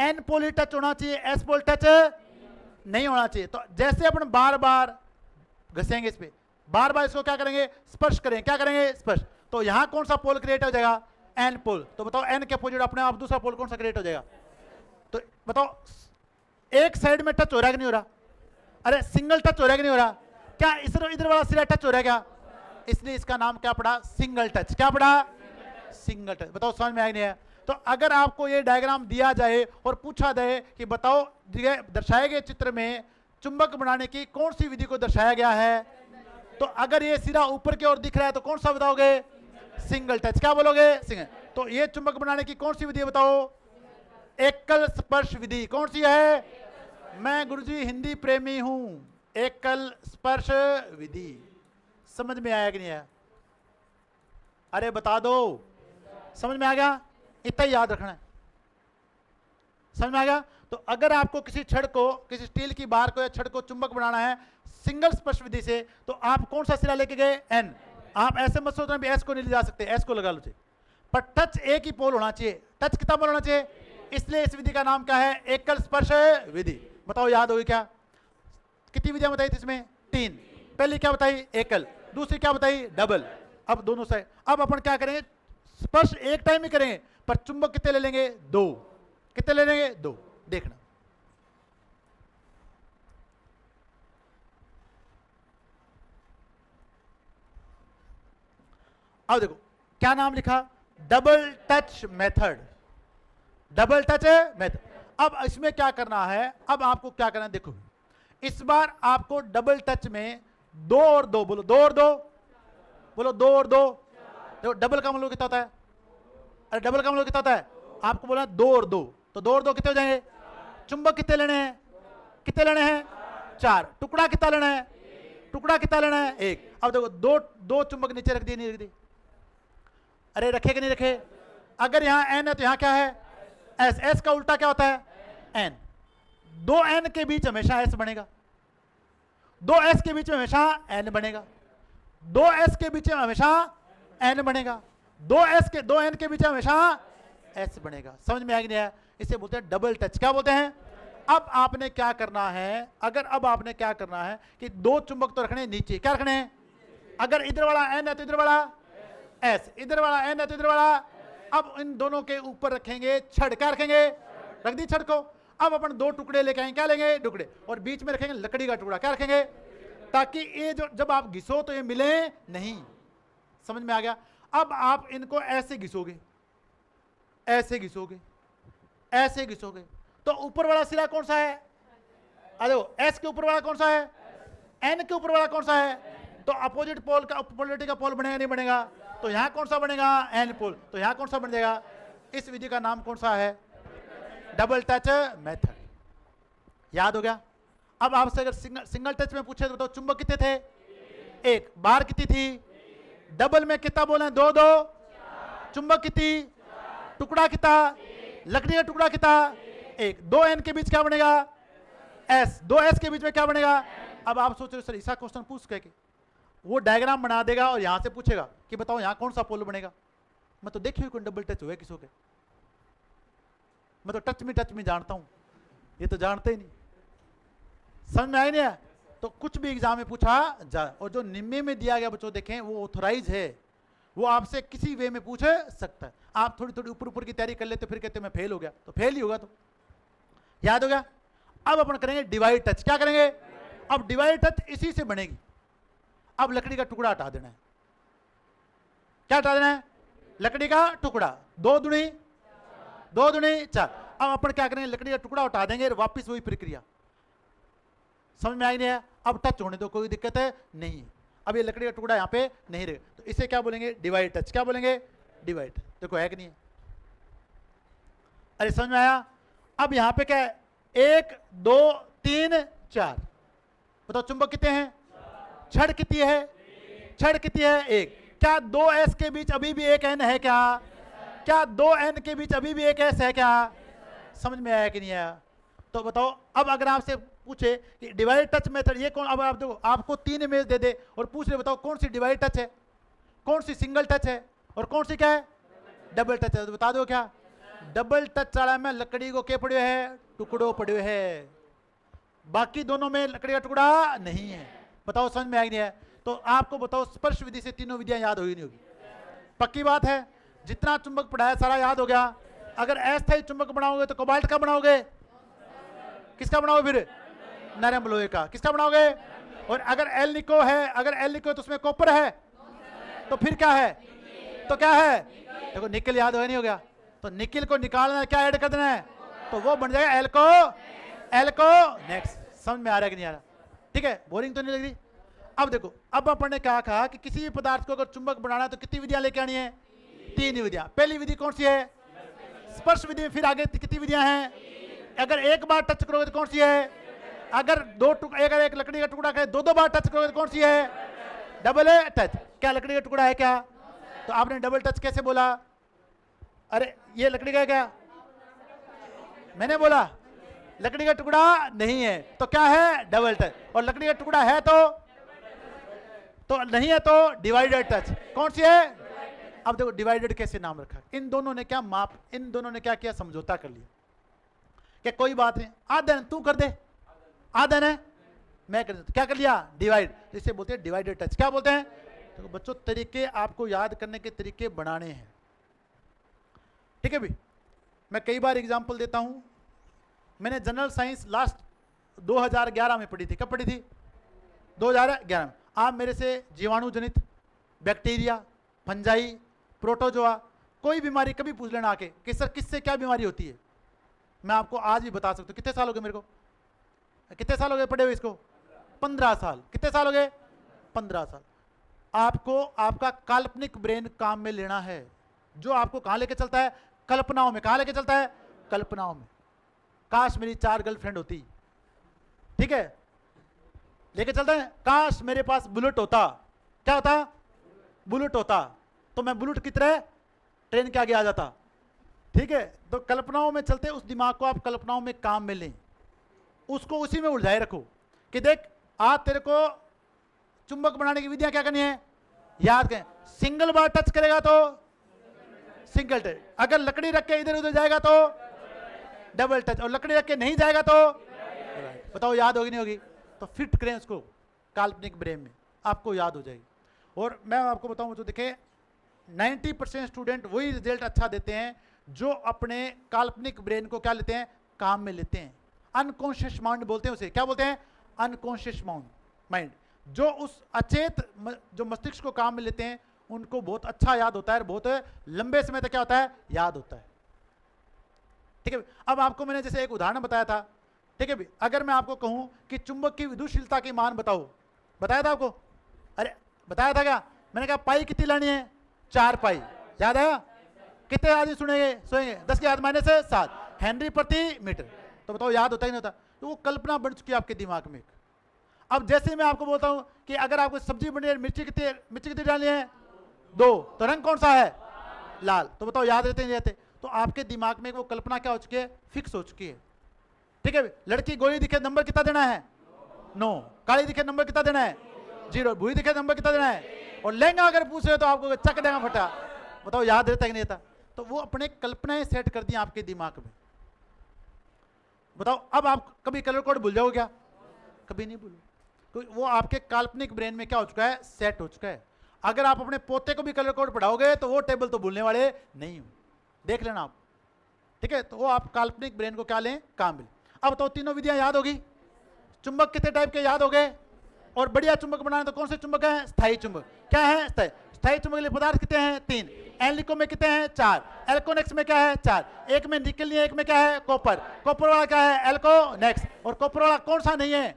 एन पोल ही टच होना चाहिए, एस पोल टच नहीं होना चाहिए। तो जैसे अपन बार बार घसेंगे इस पे, बार बार इसको क्या करेंगे, स्पर्श करेंगे। क्या करेंगे? स्पर्श। तो यहां कौन सा पोल क्रिएट हो जाएगा? N pole. तो बताओ एन के अपोजिट अपने आप दूसरा पोल कौन सा क्रिएट हो जाएगा? तो बताओ एक साइड में टच हो रहा है कि नहीं हो रहा? अरे सिंगल टच हो रहा है कि नहीं हो रहा? क्या इधर वाला सिरा टच हो रहा है क्या? इसलिए इसका नाम क्या पड़ा? Single touch. क्या पड़ा? Single touch. बताओ समझ में आया नहीं है? तो अगर आपको ये डायग्राम दिया जाए और पूछा जाए कि बताओ दर्शाए गए चित्र में चुंबक बनाने की कौन सी विधि को दर्शाया गया है, तो अगर ये सिरा ऊपर की ओर दिख रहा है तो कौन सा बताओगे? Single touch. क्या बोलोगे? सिंगल। तो ये चुंबक बनाने की कौन सी विधि है बताओ? एकल स्पर्श विधि। कौन सी है? मैं गुरुजी हिंदी प्रेमी हूं। एकल स्पर्श विधि। समझ में आया कि नहीं आया? अरे बता दो, समझ में आ गया? इतना ही याद रखना है। समझ में आ गया? तो अगर आपको किसी छड़ को, किसी स्टील की बार को या छड़ को चुंबक बनाना है सिंगल स्पर्श विधि से, तो आप कौन सा सिरा लेके गए? एन। आप ऐसे मत सोचना भी एस को नहीं ले जा सकते, एस को लगा लो चाहिए, पर टच एक ही पोल होना चाहिए। टच कितना पोल होना चाहिए? इसलिए इस विधि का नाम क्या है? एकल स्पर्श विधि। बताओ याद होगी क्या? कितनी विधियां बताई थी इसमें? 3। पहली क्या बताई? एकल। दूसरी क्या बताई? डबल। अब दोनों साइड। अब अपन क्या करेंगे, स्पर्श एक टाइम ही करेंगे, पर चुंबक कितने ले लेंगे? 2। कितने ले लेंगे? 2। देखना, अब देखो क्या नाम लिखा? Double touch method. Double touch method. अब इसमें क्या करना है, अब आपको क्या करना है, देखो इस बार आपको डबल टच में 2 और 2 बोलो, 2 और 2 बोलो, 2 और 2। देखो डबल का मतलब कितना होता है? अरे डबल का मतलब कितना होता है? आपको बोला 2 और 2, तो 2 और 2 कितने हो जाएंगे? चुंबक कितने लेने हैं? कितने लेने हैं? 4। टुकड़ा कितना लेना है? टुकड़ा कितना लेना है? 1। अब देखो दो चुंबक नीचे रख दिए, नहीं रख दिए? अरे रखे कि नहीं रखे? अगर यहां एन है तो यहां क्या है? एस। एस का उल्टा क्या होता है? एन। 2 एन के बीच हमेशा एस बनेगा, 2 एस के बीच में हमेशा एन बनेगा, 2 एस के बीच में हमेशा एन बनेगा, 2 एन के बीच में हमेशा एस बनेगा। समझ में आएगी नहीं आया? इसे बोलते हैं डबल टच। क्या बोलते हैं? अब आपने क्या करना है, अब आपने क्या करना है कि 2 चुंबक तो रखने नीचे। क्या रखने हैं? अगर इधर वाला एन है तो इधर वाला एस, इधर वाला एन है तो इधर वाला। अब इन दोनों के ऊपर रखेंगे छड़। क्या रखेंगे? रख दी छड़ को। अब अपन 2 टुकड़े लेके आएंगे। क्या लेंगे? टुकड़े। और बीच में रखेंगे लकड़ी का टुकड़ा। क्या रखेंगे? ताकि ये जो जब आप घिसो तो ये मिले नहीं। समझ में आ गया? अब आप इनको ऐसे घिसोगे, ऐसे घिसोगे, ऐसे घिसोगे, तो ऊपर वाला सिरा कौन सा है? अरे एस के ऊपर वाला कौन सा है? एन के ऊपर वाला कौन सा है? तो अपोजिट पोल का, पोलरिटी का पोल बनेगा नहीं बनेगा? तो यहां कौन सा बनेगा? N pole. तो यहां कौन सा बन जाएगा? इस विधि का नाम कौन सा है? Double touch method. याद हो गया? अब आपसे अगर सिंगल टच में पूछे तो बताओ चुंबक कितने थे? 1। बार कितनी थी? डबल में कितना बोले? 2 2। चुंबक कितनी? टुकड़ा कितना? लकड़ी का टुकड़ा कितना? 1। 2 एन के बीच क्या बनेगा? एस। 2 एस के बीच में क्या बनेगा? अब आप सोच रहे हो सर ऐसा क्वेश्चन पूछ के वो डायग्राम बना देगा और यहां से पूछेगा कि बताओ यहां कौन सा पोल बनेगा। मैं तो देखिए कोई डबल टच हुआ किसो के? मैं तो टच में जानता हूं, ये तो जानते ही नहीं। समझ में आया नहीं? तो कुछ भी एग्जाम में पूछा जाए, और जो निम्मे में दिया गया बच्चों देखें वो ऑथोराइज है, वो आपसे किसी वे में पूछ सकता है। आप थोड़ी थोड़ी ऊपर ऊपर की तैयारी कर लेते फिर कहते मैं फेल हो गया, तो फेल ही होगा। तो याद हो गया? अब अपन करेंगे डिवाइड टच। क्या करेंगे? अब डिवाइड टच इसी से बनेगी। अब लकड़ी का टुकड़ा हटा देना है। क्या हटा देना है? लकड़ी का टुकड़ा। 2 दूनी 4। अब अपन क्या करेंगे? लकड़ी का टुकड़ा हटा देंगे और वापिस वही प्रक्रिया। समझ में आई नहीं है? अब टच होने दो, कोई दिक्कत है नहीं है। अब ये लकड़ी का टुकड़ा यहाँ पे नहीं रहेगा, तो इसे क्या बोलेंगे? Divide touch. क्या बोलेंगे? डिवाइड। देखो है कि नहीं है? अरे समझ में आया? अब यहाँ पे क्या है? 1 2 3 4। बताओ चुंबक कितने हैं? छड़ कितनी है? छड़ कितनी है? 1। क्या 2s के बीच अभी भी एक n है क्या? क्या 2n के बीच अभी भी एक s है क्या? समझ में आया कि नहीं आया? तो बताओ, अब अगर आपसे पूछे कि डिवाइड टच मेथड ये कौन, अब आप देखो आपको 3 इमेज दे दे और पूछ ले बताओ कौन सी डिवाइड टच है, कौन सी सिंगल टच है और कौन सी क्या है? डबल टच है। तो बता दो क्या? डबल टच वाला में लकड़ी को क्या पड़े है? टुकड़ो पड़े है। बाकी दोनों में लकड़ी का टुकड़ा नहीं है। बताओ समझ में आ नहीं है? तो आपको बताओ स्पर्श विधि से तीनों विधियां याद होगी नहीं होगी? पक्की बात है। जितना चुंबक पढ़ाया सारा याद हो गया। अगर अस्थायी चुंबक बनाओगे तो कोबाल्ट का बनाओगे, किसका बनाओगे? फिर नरम लोहे का। किसका बनाओगे? और अगर एल निको है, अगर एल निको है तो उसमें कॉपर है, तो फिर क्या है? तो क्या है? देखो निकल याद हो नहीं हो गया? तो निकल को निकालना है, क्या ऐड कर देना है? तो वो बन जाएगा एल्को नेक्स्ट। समझ में आ रहा है कि नहीं आ रहा? ठीक है, बोरिंग तो नहीं लग रही? अब देखो, अब अपन ने क्या कहा कि किसी भी पदार्थ को अगर चुंबक बनाना है तो कितनी विधियां लेके आनी है? 3 विधियां। पहली विधि कौन सी है? स्पर्श विधि। फिर आगे कितनी विधियां हैं? अगर एक बार टच करोगे तो कौन सी है? अगर अगर एक लकड़ी का टुकड़ा कहे 2 बार टच करोगे तो कौन सी है? Double touch. क्या लकड़ी का टुकड़ा है क्या? तो आपने डबल टच कैसे बोला? अरे ये लकड़ी का है क्या? मैंने बोला लकड़ी का टुकड़ा नहीं है, तो क्या है? Double touch. और लकड़ी का टुकड़ा है तो नहीं है तो डिवाइडेड टच। कौन सी है? अब देखो डिवाइडेड कैसे नाम रखा? इन दोनों ने क्या किया? समझौता कर लिया। क्या कोई बात नहीं, आधा तू कर दे, आधा है मैं कर देता। क्या कर लिया? डिवाइड। जिसे बोलते हैं डिवाइडेड टच। क्या बोलते हैं? तो बच्चों तरीके आपको याद करने के तरीके बनाने हैं। ठीक है भी, मैं कई बार एग्जांपल देता हूं। मैंने जनरल साइंस लास्ट 2011 में पढ़ी थी। कब पढ़ी थी? 2011 में। आप मेरे से जीवाणु जनित, बैक्टीरिया, फंजाई, प्रोटोजोआ, कोई बीमारी कभी पूछ लेना आके कि सर किससे क्या बीमारी होती है, मैं आपको आज भी बता सकता हूँ। कितने साल हो गए मेरे को? कितने साल हो गए पढ़े हुए इसको? 15 साल। कितने साल हो गए? 15 साल। आपको आपका काल्पनिक ब्रेन काम में लेना है, जो आपको कहाँ लेके चलता है? कल्पनाओं में। कहाँ लेके चलता है? कल्पनाओं में। काश मेरी 4 गर्लफ्रेंड होती, ठीक है, लेके चलता है। काश मेरे पास बुलेट होता। क्या होता? बुलेट होता, तो मैं बुलेट की तरह ट्रेन के आगे आ जाता। ठीक है, तो कल्पनाओं में चलते। उस दिमाग को आप कल्पनाओं में काम में लें, उसको उसी में उलझाए रखो कि देख आज तेरे को चुंबक बनाने की विधियां क्या करनी है? याद करें। सिंगल बार टच करेगा तो सिंगल टच, अगर लकड़ी रख के इधर उधर जाएगा तो डबल टच, और लकड़ी रख के नहीं जाएगा तो बताओ याद होगी नहीं होगी? तो फिट करें उसको काल्पनिक ब्रेन में, आपको याद हो जाएगी। और मैं आपको बताऊं तो देखिए 90% स्टूडेंट वही रिजल्ट अच्छा देते हैं जो अपने काल्पनिक ब्रेन को क्या लेते हैं? काम में लेते हैं। अनकॉन्शियस माइंड बोलते हैं उसे। क्या बोलते हैं? Unconscious mind. जो उस अचेत जो मस्तिष्क को काम में लेते हैं उनको बहुत अच्छा याद होता है, बहुत लंबे समय तक क्या होता है? याद होता है। ठीक है, अब आपको मैंने जैसे एक उदाहरण बताया था। ठीक है भी, अगर मैं आपको कहूं कि चुंबक की विद्युतशीलता के मान बताओ, बताया था आपको? अरे बताया था क्या? मैंने कहा पाई कितनी लानी है? 4 पाई। याद आया? कितने आदमी सोएंगे? 10 की घात -7 हेनरी प्रति मीटर। तो बताओ याद होता ही नहीं होता? तो वो कल्पना बन चुकी है आपके दिमाग में। अब जैसे मैं आपको बोलता हूं कि अगर आपको सब्जी बनी है, मिर्ची कितनी डालनी है? 2, तो रंग कौन सा है? लाल। तो बताओ याद रहते नहीं रहते? तो आपके दिमाग में वो कल्पना क्या हो चुकी है? फिक्स हो चुकी है। ठीक है, लड़की गोरी दिखे नंबर कितना देना है? 9। काली दिखे नंबर कितना देना है? 0। भूरी दिखे नंबर कितना देना है? और लहंगा अगर पूछ रहे तो आपको चक देगा फटा। बताओ याद रहता है कि नहीं रहता? तो वो अपने कल्पनाएं सेट कर दी आपके दिमाग में। बताओ अब आप कभी कलर कोड भूल जाओगे क्या? कभी नहीं भूलो, क्योंकि वो आपके काल्पनिक ब्रेन में क्या हो चुका है? सेट हो चुका है। अगर आप अपने पोते को भी कलर कोड पढ़ाओगे तो वो टेबल तो भूलने वाले नहीं हो, देख लेना आप। ठीक है, तो वो आप काल्पनिक ब्रेन को क्या लें? काम में। अब तो तीनों विधियां याद होगी। चुंबक कितने टाइप के याद हो गए? और बढ़िया चुंबक बनाना तो कौन से चुंबक है? स्थायी चुंबक। क्या है? स्थायी चुंबक के लिए पदार्थ कितने हैं? 3। एल्निको में कितने हैं? 4। एल्कोनेक्स में क्या है? 4। एक में निकल नहीं है, एक में क्या है? कॉपर। कॉपर वाला क्या है? एल्कोनेक्स। और कॉपर वाला कौन सा नहीं है?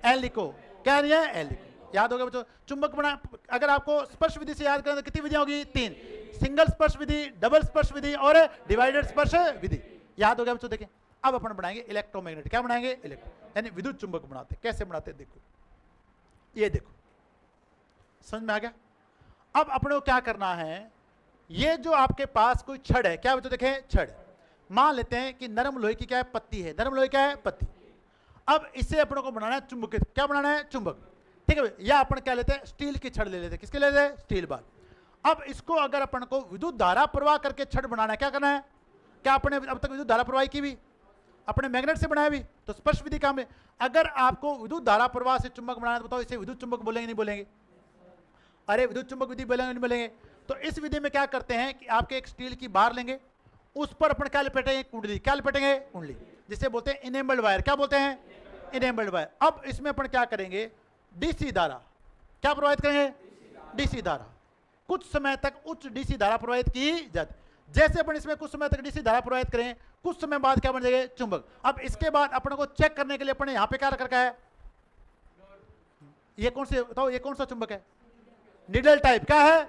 एन लिखो, क्या नहीं है, एन लिखो। याद हो गया बच्चों? चुंबक बना, अगर आपको स्पर्श विधि से याद करें तो कितनी विधियां होगी? 3, सिंगल स्पर्श विधि, डबल स्पर्श विधि और डिवाइडेड स्पर्श विधि। याद हो गया बच्चों? देखें अब अपन बनाएंगे इलेक्ट्रोमैग्नेट। क्या बनाएंगे? इलेक्ट्रो, यानी विद्युत चुंबक बनाते। कैसे बनाते? देखो, ये देखो, समझ में आ गया? अब अपने को क्या करना है, ये जो आपके पास कोई छड़ है, क्या बच्चों देखें, छड़, मान लेते हैं कि नरम लोहे की क्या है, पत्ती है, नरम लोहे क्या है, पत्ती। अब इसे अपने को बनाना है चुंबक, क्या बनाना है, चुंबक, ठीक है। या अपन क्या लेते हैं, स्टील की छड़ ले लेते हैं। किसके लेते हैं? Steel bar. अब इसको अगर अपन को विद्युत धारा प्रवाह करके छड़ बनाना है, क्या करना है? क्या अपने अब तक विद्युत धारा प्रवाह की भी अपने मैग्नेट से बनाया भी, तो स्पर्श विधि काम है। अगर आपको विद्युत धारा प्रवाह से चुंबक बनाना है तो बताओ इसे विद्युत चुंबक बोलेंगे नहीं बोलेंगे? अरे विद्युत चुंबक विधि बोलेंगे नहीं बोलेंगे? तो इस विधि में क्या करते हैं कि आपके एक स्टील की बार लेंगे, उस पर अपन क्या लपेटेंगे, कुंडली। क्या लपेटेंगे? कुंडली, जिसे बोलते हैं इनेबल्ड वायर। क्या बोलते हैं? Enabled wire. अब इसमें अपन क्या करेंगे, डीसी धारा, क्या प्रवाहित करेंगे? डीसी धारा। कुछ समय तक उच्च डीसी धारा प्रवाहित की जाती। जैसे अपन इसमें कुछ समय तक डीसी धारा प्रवाहित करें, कुछ समय बाद क्या बन जाएगा, चुंबक। अब इसके बाद अपन को चेक करने के लिए अपन यहां पे क्या रखा है, ये कौन से बताओ, ये कौन सा चुंबक है? Needle type. क्या है?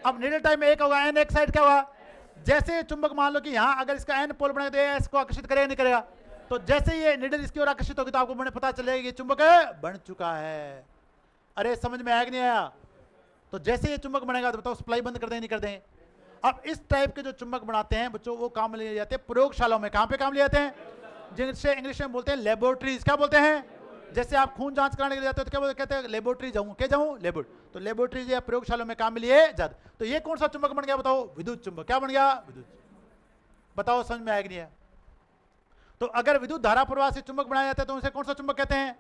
अब निडल टाइप में एक होगा एन, एक साइड क्या होगा, जैसे चुंबक मान लो कि यहां अगर इसका एन पोल बनेगा तो ये इसको आकर्षित करेगा नहीं करेगा? तो जैसे ये निडल इसकी ओर आकर्षित होगी तो आपको पता चलेगा कि चुंबक बन चुका है। अरे समझ में आया कि नहीं आया? तो जैसे ये चुंबक बनेगा तो बताओ सप्लाई बंद कर दें नहीं कर दें? अब इस टाइप के जो चुंबक बनाते हैं बच्चों, वो काम लिए जाते हैं प्रयोगशालाओं में। कहां पे काम लिए जाते हैं? जिनसे इंग्लिश में बोलते हैं लेबोरेटरीज। क्या बोलते हैं? जैसे आप खून जांच कराने के लिए जाते हो तो क्या बोलते, कहते हैं लेबोरेटरी जाऊं, क्या जाऊं, लेबोरेटरी। तो लेबोरेटरीज या प्रयोगशालाओं में काम लिए जाते। तो ये कौन सा चुंबक बन गया बताओ? विद्युत चुंबक। क्या बन गया? विद्युत। बताओ समझ में आया कि नहीं है? तो अगर विद्युत धारा प्रवाह से चुंबक बनाया जाता है तो उसे कौन सा चुंबक कहते हैं?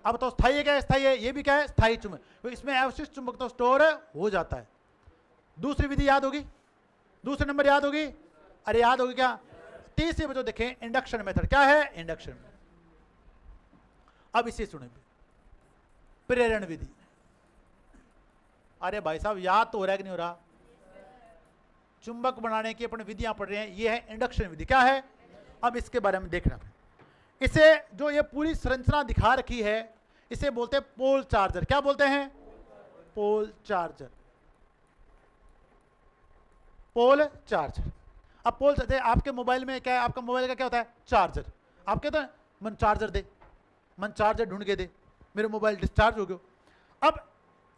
अब तो स्थायी है, क्या स्थायी है? ये भी क्या है? स्थायी चुंबक। तो इसमें अवशिष्ट चुंबक तो स्टोर हो जाता है। दूसरी विधि याद होगी, दूसरे नंबर याद होगी? अरे याद होगी क्या? तीसरी बच्चों देखें इंडक्शन मेथड। क्या है? इंडक्शन। अब इसे सुने, प्रेरण विधि। अरे भाई साहब याद तो हो रहा है कि नहीं हो रहा? चुंबक बनाने की अपन विधियां पढ़ रहे हैं, ये है इंडक्शन विधि। क्या है? अब इसके बारे में देखना, इसे जो ये पूरी संरचना दिखा रखी है इसे बोलते हैं पोल चार्जर। क्या बोलते हैं? पोल चार्जर। पोल चार्जर। अब पोल चार्जर आपके मोबाइल में क्या है? आपका मोबाइल का क्या होता है? चार्जर। आप कहते हैं मन चार्जर दे, मन चार्जर ढूंढ के दे, मेरे मोबाइल डिस्चार्ज हो गया। अब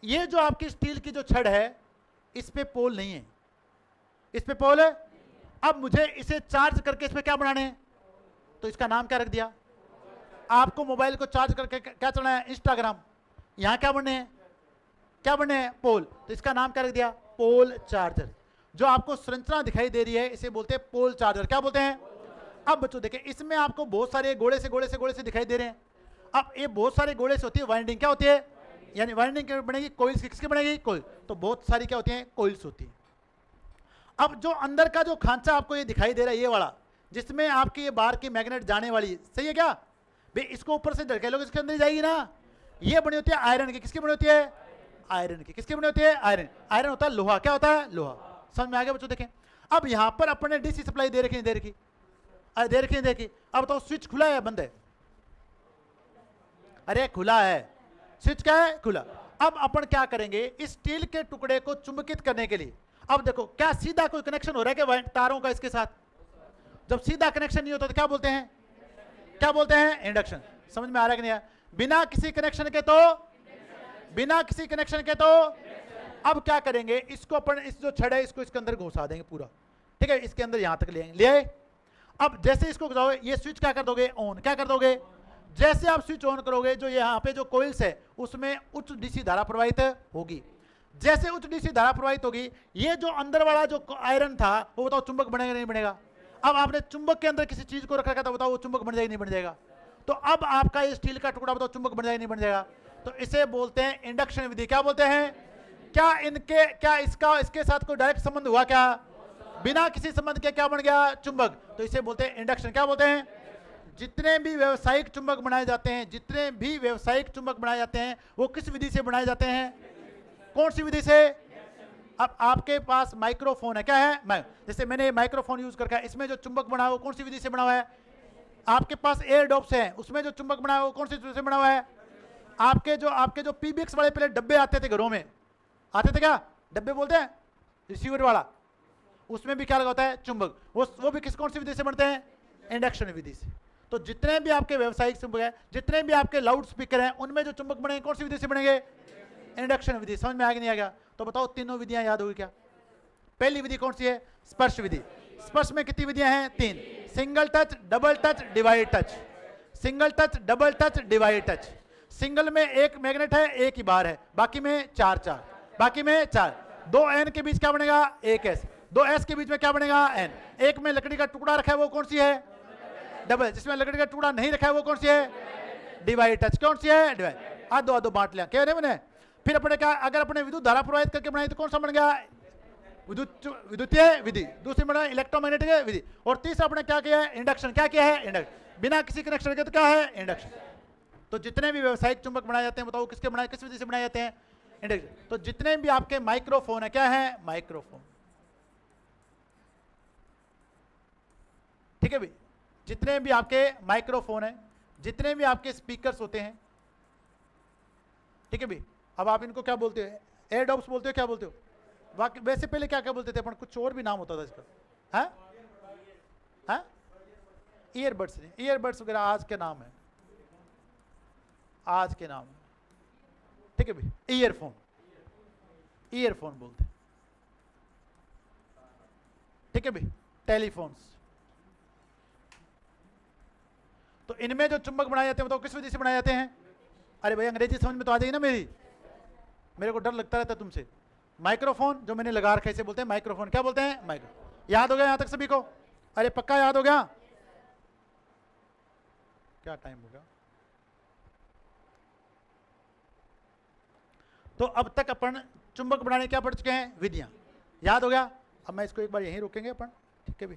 ये जो आपकी स्टील की जो छड़ है इस पे पोल नहीं है, इस पे पोल है। अब मुझे इसे चार्ज करके इस पे क्या बनाने हैं, तो इसका नाम क्या रख दिया? आपको मोबाइल को चार्ज करके क्या चलना है? इंस्टाग्राम। यहां क्या बनने हैं? क्या बनने हैं? पोल। तो इसका नाम क्या रख दिया? पोल चार्जर। जो आपको संरचना दिखाई दे रही है इसे बोलते हैं पोल चार्जर। क्या बोलते हैं? अब बच्चों देखें इसमें आपको बहुत सारे गोले से दिखाई दे रहे हैं। अब ये बहुत सारे गोले से होती है वाइंडिंग। क्या होती है? यानी वाइंडिंग बनेगी कोइल्स। किसकी बनेगी? कोइल। तो बहुत सारी क्या होती है? कोइल्स होती है। अब जो अंदर का जो खांचा आपको ये दिखाई दे रहा है, ये वाला, जिसमें आपकी ये बाहर की मैग्नेट जाने वाली है, सही है क्या भाई? इसको ऊपर से धड़के लोगे इसके अंदर जाएगी ना। ये बनी होती है आयरन की। किसकी बनी होती है? आयरन की। किसकी बनी होती है? आयरन। आयरन होता है लोहा। क्या होता है? लोहा। समझ में आ गया बच्चों? देखें अब यहां पर अपने डीसी सप्लाई दे रखी, दे रखी, दे रखी, देखी। अब तो स्विच खुला है बंद है? अरे खुला है। स्विच क्या है? खुला। अब अपन क्या करेंगे, इस स्टील के टुकड़े को चुंबकित करने के लिए, अब देखो क्या सीधा कोई कनेक्शन हो रहा है क्या तारों का इसके साथ? जब सीधा कनेक्शन नहीं होता तो क्या बोलते हैं? क्या बोलते हैं? इंडक्शन। समझ में आ रहा है कि नहीं आया? बिना किसी कनेक्शन के तो, बिना किसी कनेक्शन के तो। अब क्या करेंगे, इसको अपन इस जो छड़ है इसको इसके अंदर घुसा देंगे पूरा, ठीक है? इसके अंदर यहां तक ले आए। अब जैसे इसको घुसाओगे ये स्विच क्या कर दोगे? ऑन। क्या कर दोगे? जैसे आप स्विच ऑन करोगे जो यहाँ पे जो कोइल्स है उसमें उच्च डीसी धारा प्रवाहित होगी। जैसे उच्च डीसी धारा प्रवाहित होगी, ये जो अंदर वाला जो आयरन था वो बताओ चुंबक बनेगा नहीं बनेगा? अब आपने चुंबक के अंदर किसी चीज को रखा था, बताओ वो चुंबक बन जाएगा नहीं बन जाएगा? तो अब आपका ये स्टील का टुकड़ा बताओ चुंबक बन जाएगा नहीं बन जाएगा? तो इसे बोलते हैं इंडक्शन विधि। क्या बोलते हैं? क्या इनके क्या इसका इसके साथ कोई डायरेक्ट संबंध हुआ क्या? बिना किसी संबंध के क्या बन गया? चुंबक। तो इसे बोलते हैं इंडक्शन। क्या बोलते हैं? जितने भी व्यावसायिक चुंबक बनाए जाते हैं, जितने भी व्यावसायिक चुंबक बनाए जाते हैं वो किस विधि से बनाए जाते हैं? कौन सी विधि से? अब आपके पास माइक्रोफोन है, क्या है? जैसे मैंने माइक्रोफोन यूज करके, इसमें जो चुंबक बना हुआ कौन सी विधि से बना हुआ है? आपके पास एयर डॉप्स है, उसमें जो चुंबक बना हुआ कौन सी विधि से बना हुआ है? आपके जो पीबीएक्स वाले पहले डब्बे आते थे घरों में, आते थे क्या, डब्बे बोलते हैं रिसीवर वाला, उसमें भी क्या लगा होता है, चुंबक। वो भी कौन सी विधि से बनते हैं, इंडक्शन विधि से। तो जितने भी आपके व्यावसायिक चुंबक है, जितने भी आपके लाउड स्पीकर हैं, उनमें जो चुंबक बनेंगे कौन सी विधि से बनेंगे, इंडक्शन विधि। समझ में आ गया नहीं आ गया? तो बताओ तीनों विधियां याद होगी क्या? पहली विधि कौन सी है, स्पर्श विधि। स्पर्श में कितनी विधियां हैं, 3, single touch, double touch, divide touch. Single touch, double touch, divide touch. Single में एक मैग्नेट है, एक ही बार है, बाकी में 4, बाकी में 4। 2 एन के बीच क्या बनेगा, 1 एस। 2 एस के बीच में क्या बनेगा, एन। एक में लकड़ी का टुकड़ा रखा है, वो कौन सी है, डबल। जिसमें लकड़ी का टुकड़ा नहीं रखा है, वो कौन सी है, डिवाइड टच। कौन सी है, डिवाइड। आधो आधो बांट लिया, कह रहे मैंने। फिर अपने क्या, अगर अपने विद्युत धारा प्रवाहित करके बनाई तो कौन सा बन गया, विद्युतीय विधि। दूसरी बना इलेक्ट्रोमैग्नेटिक विधि। और तीसरा अपने क्या किया है, इंडक्शन। क्या किया है, इंडक्शन। बिना किसी कनेक्शन के तो क्या है, इंडक्शन। तो जितने भी व्यावसायिक चुंबक बनाए जाते हैं, बताओ किसके बनाए, किस विधि से बनाए जाते हैं, इंडक्शन। तो जितने भी आपके माइक्रोफोन है, क्या है, माइक्रोफोन। ठीक है भाई, जितने भी आपके माइक्रोफोन है, जितने भी आपके स्पीकर्स होते हैं, ठीक है भाई। अब आप इनको क्या बोलते हो, एयरडॉप्स बोलते हो, क्या बोलते हो? वैसे पहले क्या क्या बोलते थे अपन, कुछ और भी नाम होता था इसका, है, हाँ? ईयरबड्स नहीं, ईयरबड्स वगैरह आज के नाम है, आज के नाम है। ठीक है भाई, ईयरफोन, ईयरफोन बोलते। ठीक है भाई, टेलीफोन्स। तो इनमें जो चुंबक बनाए जाते हैं, बताओ किस विधि से बनाए जाते हैं? अरे भाई अंग्रेजी समझ में तो आ जाएगी ना मेरी, मेरे को डर लगता रहता है तुमसे। माइक्रोफोन जो मैंने लगा रखा है, इसे बोलते हैं माइक्रोफोन। क्या बोलते हैं, माइक्रो। याद हो गया यहां तक सभी को? अरे पक्का याद हो गया? क्या टाइम हो गया? तो अब तक अपन चुंबक बनाने क्या पढ़ चुके हैं, विधियां। याद हो गया? अब मैं इसको एक बार यहीं रोकेंगे अपन, ठीक है भाई।